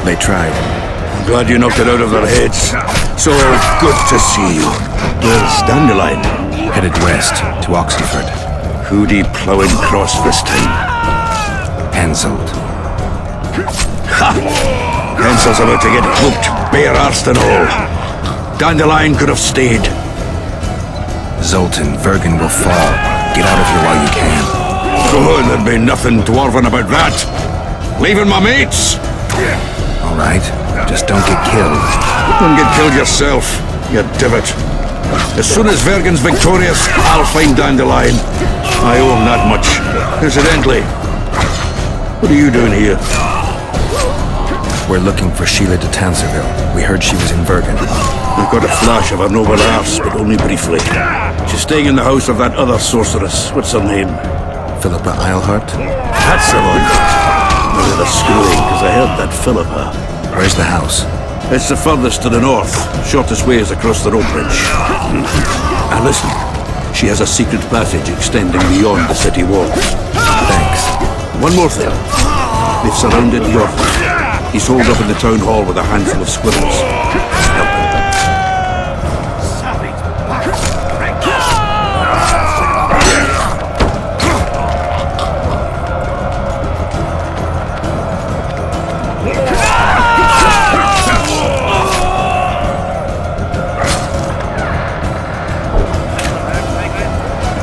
They tried. I'm glad you knocked it out of their heads. So good to see you. Where's Dandelion? Headed west, to Oxenford. Who'd he plowing across this time? Henselt. Ha! Hensel's about to get hooked, bare-arsed and all. Dandelion could have stayed. Zoltan, Vergen will fall. Get out of here while you can. Good, there'd be nothing dwarven about that. Leaving my mates! All right, just don't get killed. Don't get killed yourself, you divot. As soon as Vergen's victorious, I'll find Dandelion. I owe him that much. Incidentally, what are you doing here? We're looking for Sheila de Tanserville. We heard she was in Bergen. I've got a flash of her noble arse, but only briefly. She's staying in the house of that other sorceress. What's her name? Philippa Eilhart? That's the one. A little screwing, because I heard that Philippa. Where's the house? It's the furthest to the north. Shortest way is across the rope bridge. And listen, she has a secret passage extending beyond the city walls. Thanks. One more thing. They've surrounded York. He's holed up in the town hall with a handful of squirrels. Help him.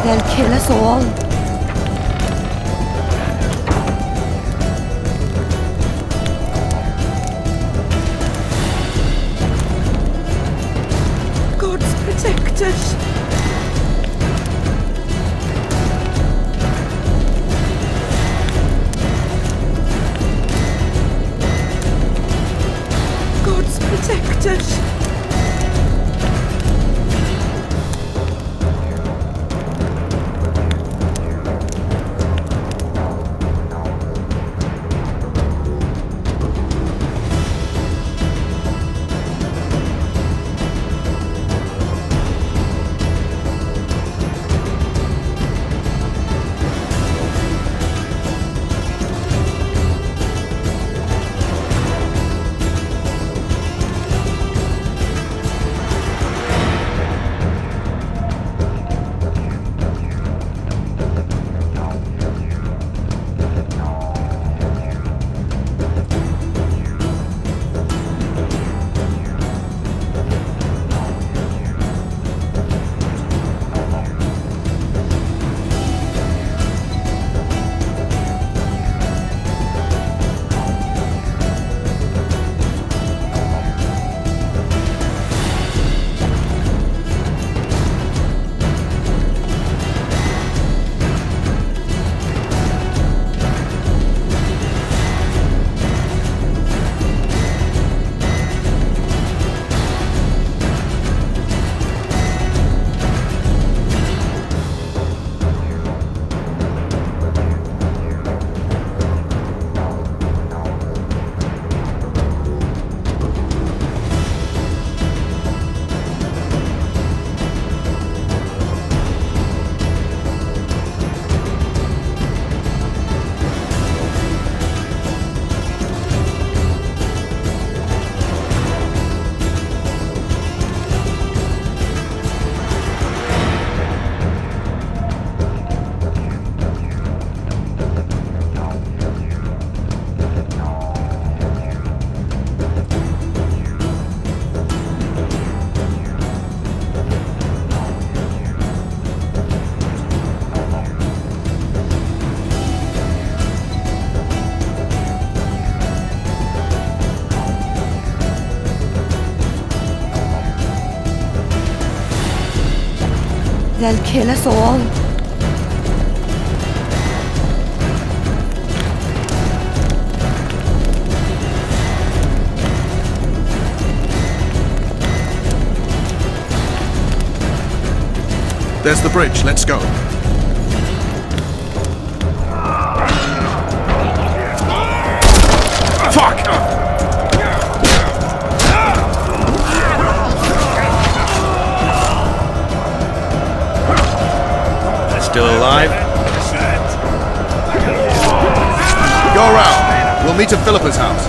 They'll kill us all. God's protect us. God's protect us. They'll kill us all. There's the bridge. Let's go. Fuck! Still alive? Go around. We'll meet at Philippa's house.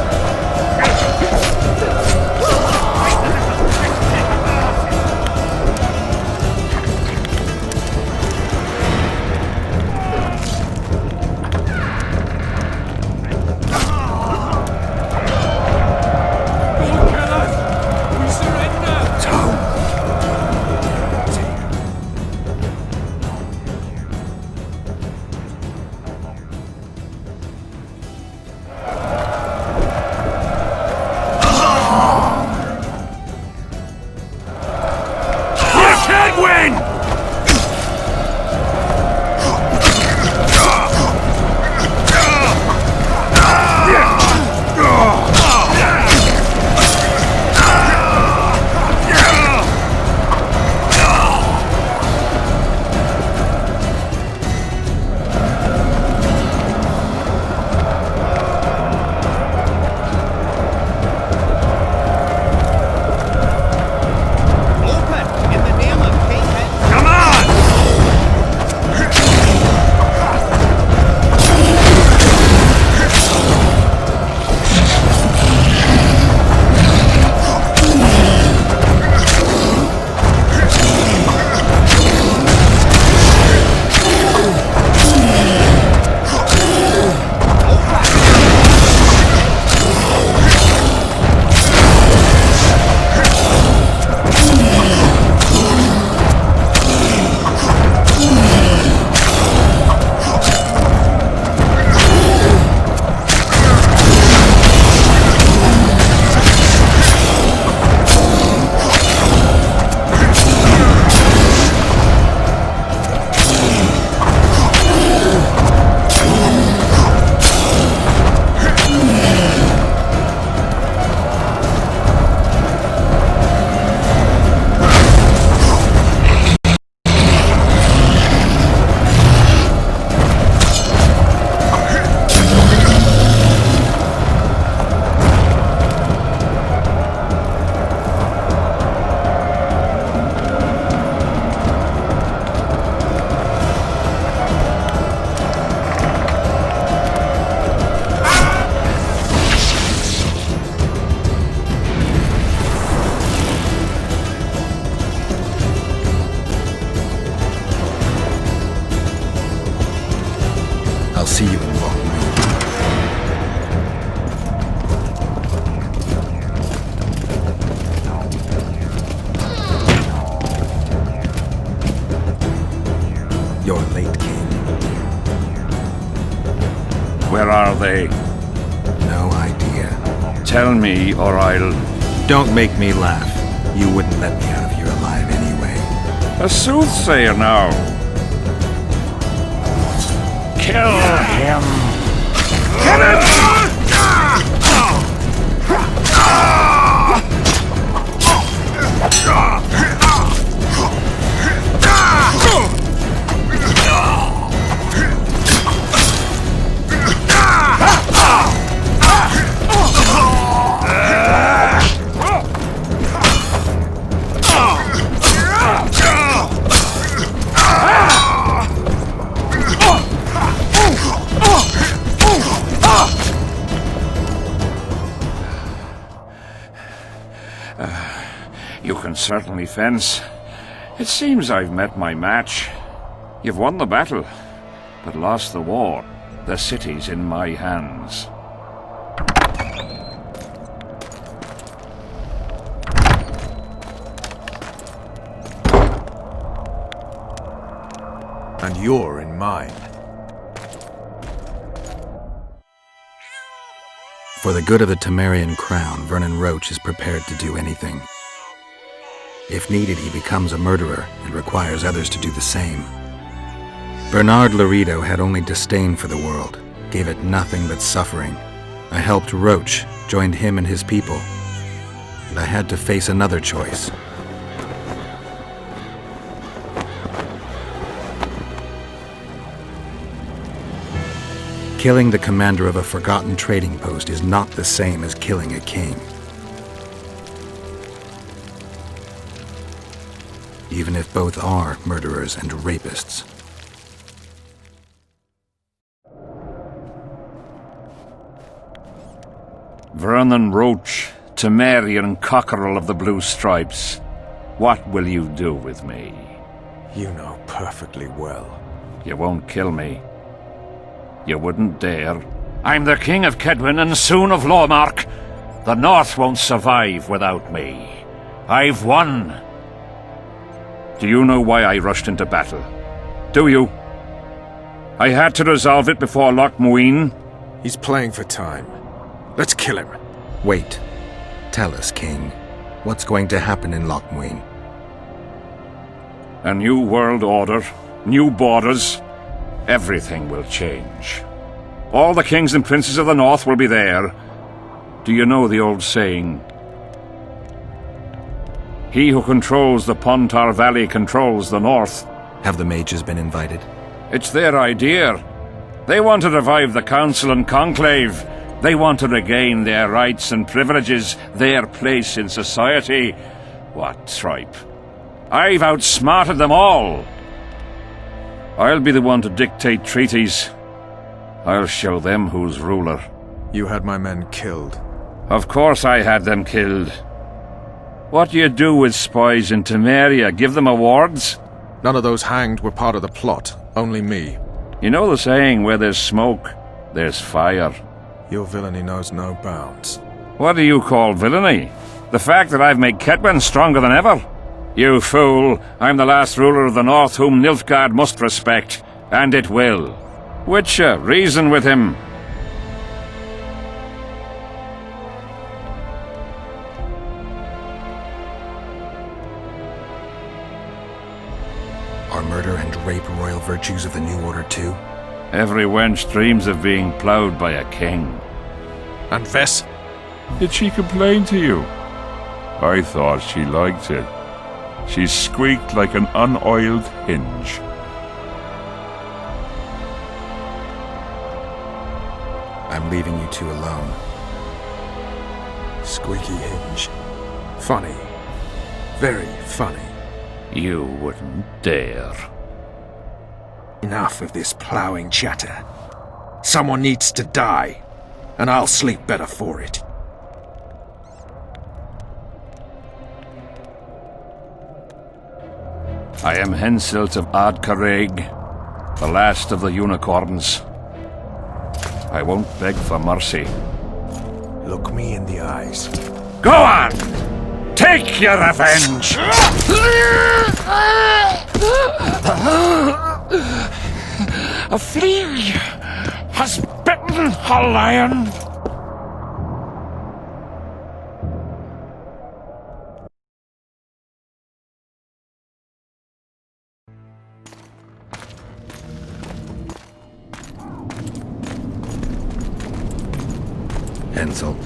I'll see you in Lockmuir. You're late, King. Where are they? No idea. Tell me, or I'll... Don't make me laugh. You wouldn't let me out of here alive anyway. A soothsayer now. Kill him! Kill him! You can certainly fence. It seems I've met my match. You've won the battle, but lost the war. The city's in my hands. And you're in mine. For the good of the Temerian crown, Vernon Roche is prepared to do anything. If needed, he becomes a murderer and requires others to do the same. Bernard Laredo had only disdain for the world, gave it nothing but suffering. I helped Roche, joined him and his people, and I had to face another choice. Killing the commander of a forgotten trading post is not the same as killing a king. Even if both are murderers and rapists. Vernon Roche, Temerian cockerel of the Blue Stripes. What will you do with me? You know perfectly well. You won't kill me. You wouldn't dare. I'm the King of Kedwen and soon of Lawmark. The North won't survive without me. I've won. Do you know why I rushed into battle? Do you? I had to resolve it before Loch Muin. He's playing for time. Let's kill him. Wait. Tell us, King. What's going to happen in Loch Muin? A new world order, new borders. Everything will change. All the kings and princes of the North will be there. Do you know the old saying? He who controls the Pontar Valley controls the North. Have the mages been invited? It's their idea. They want to revive the Council and Conclave. They want to regain their rights and privileges, their place in society. What tripe. I've outsmarted them all. I'll be the one to dictate treaties. I'll show them who's ruler. You had my men killed. Of course I had them killed. What do you do with spies in Temeria? Give them awards? None of those hanged were part of the plot. Only me. You know the saying, where there's smoke, there's fire. Your villainy knows no bounds. What do you call villainy? The fact that I've made Kedwen stronger than ever? You fool! I'm the last ruler of the North whom Nilfgaard must respect, and it will. Witcher, reason with him. Are murder and rape royal virtues of the New Order too? Every wench dreams of being ploughed by a king. And Vess? Did she complain to you? I thought she liked it. She squeaked like an unoiled hinge. I'm leaving you two alone. Squeaky hinge. Funny. Very funny. You wouldn't dare. Enough of this ploughing chatter. Someone needs to die, and I'll sleep better for it. I am Henselt of Ard Caraig, the last of the unicorns. I won't beg for mercy. Look me in the eyes. Go on! Take your revenge! A flea has bitten a lion. Henselt.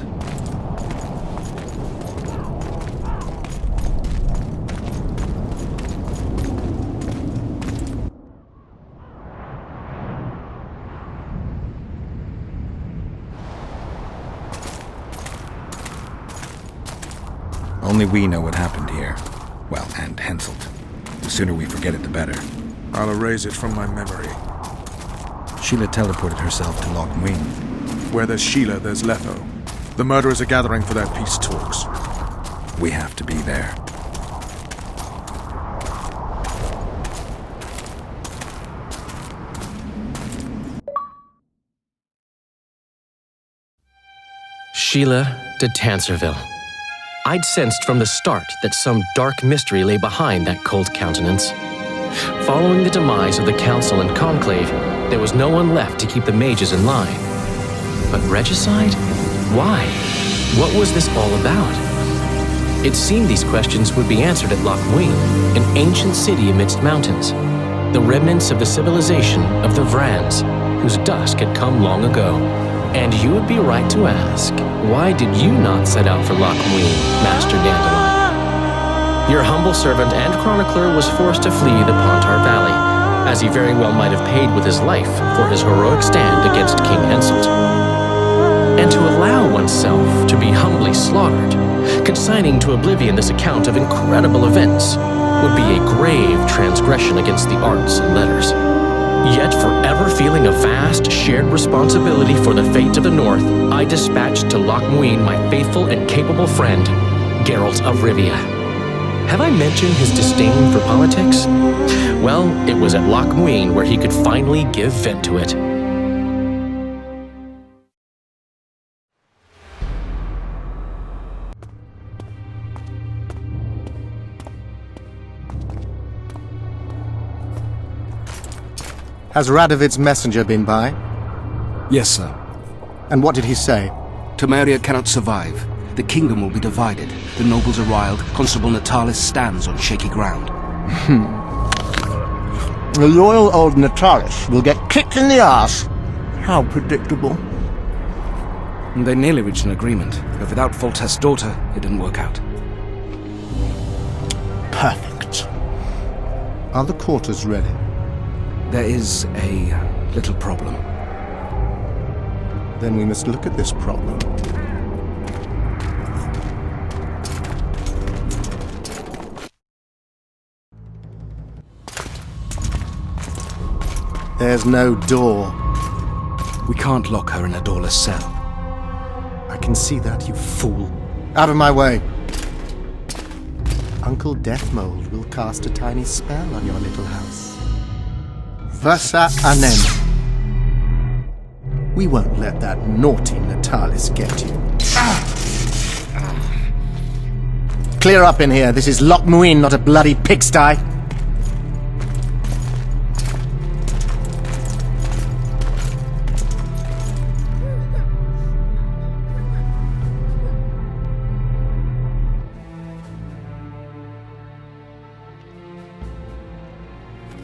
Only we know what happened here. Well, and Henselt. The sooner we forget it, the better. I'll erase it from my memory. Sheila teleported herself to Loch Muin. Where there's Sheila, there's Letho. The murderers are gathering for their peace talks. We have to be there. Sheila de Tanserville. I'd sensed from the start that some dark mystery lay behind that cold countenance. Following the demise of the Council and Conclave, there was no one left to keep the mages in line. But regicide? Why? What was this all about? It seemed these questions would be answered at Loch Muin, an ancient city amidst mountains, the remnants of the civilization of the Vrans, whose dusk had come long ago. And you would be right to ask, why did you not set out for Loch Muin, Master Dandelion? Your humble servant and chronicler was forced to flee the Pontar Valley, as he very well might have paid with his life for his heroic stand against King Henselt. And to allow oneself to be humbly slaughtered, consigning to oblivion this account of incredible events, would be a grave transgression against the arts and letters. Yet forever feeling a vast shared responsibility for the fate of the North, I dispatched to Loch Muin my faithful and capable friend, Geralt of Rivia. Have I mentioned his disdain for politics? Well, it was at Loch Muin where he could finally give vent to it. Has Radovid's messenger been by? Yes, sir. And what did he say? Temeria cannot survive. The kingdom will be divided. The nobles are riled. Constable Natalis stands on shaky ground. The loyal old Natalis will get kicked in the arse. How predictable. They nearly reached an agreement, but without Foltest's daughter, it didn't work out. Perfect. Are the quarters ready? There is a little problem. Then we must look at this problem. There's no door. We can't lock her in a doorless cell. I can see that, you fool. Out of my way. Uncle Deathmold will cast a tiny spell on your little house. Versa Anem. We won't let that naughty Natalis get you. Clear up in here. This is Loch Muin, not a bloody pigsty.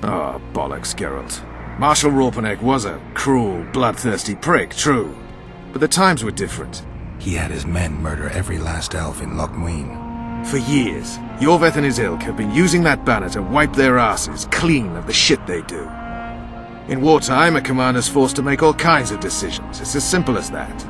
Oh, bollocks, Geralt. Marshal Raupenek was a cruel, bloodthirsty prick, true. But the times were different. He had his men murder every last elf in Loch Muin. For years, Yorveth and his ilk have been using that banner to wipe their asses clean of the shit they do. In wartime, a commander's forced to make all kinds of decisions. It's as simple as that.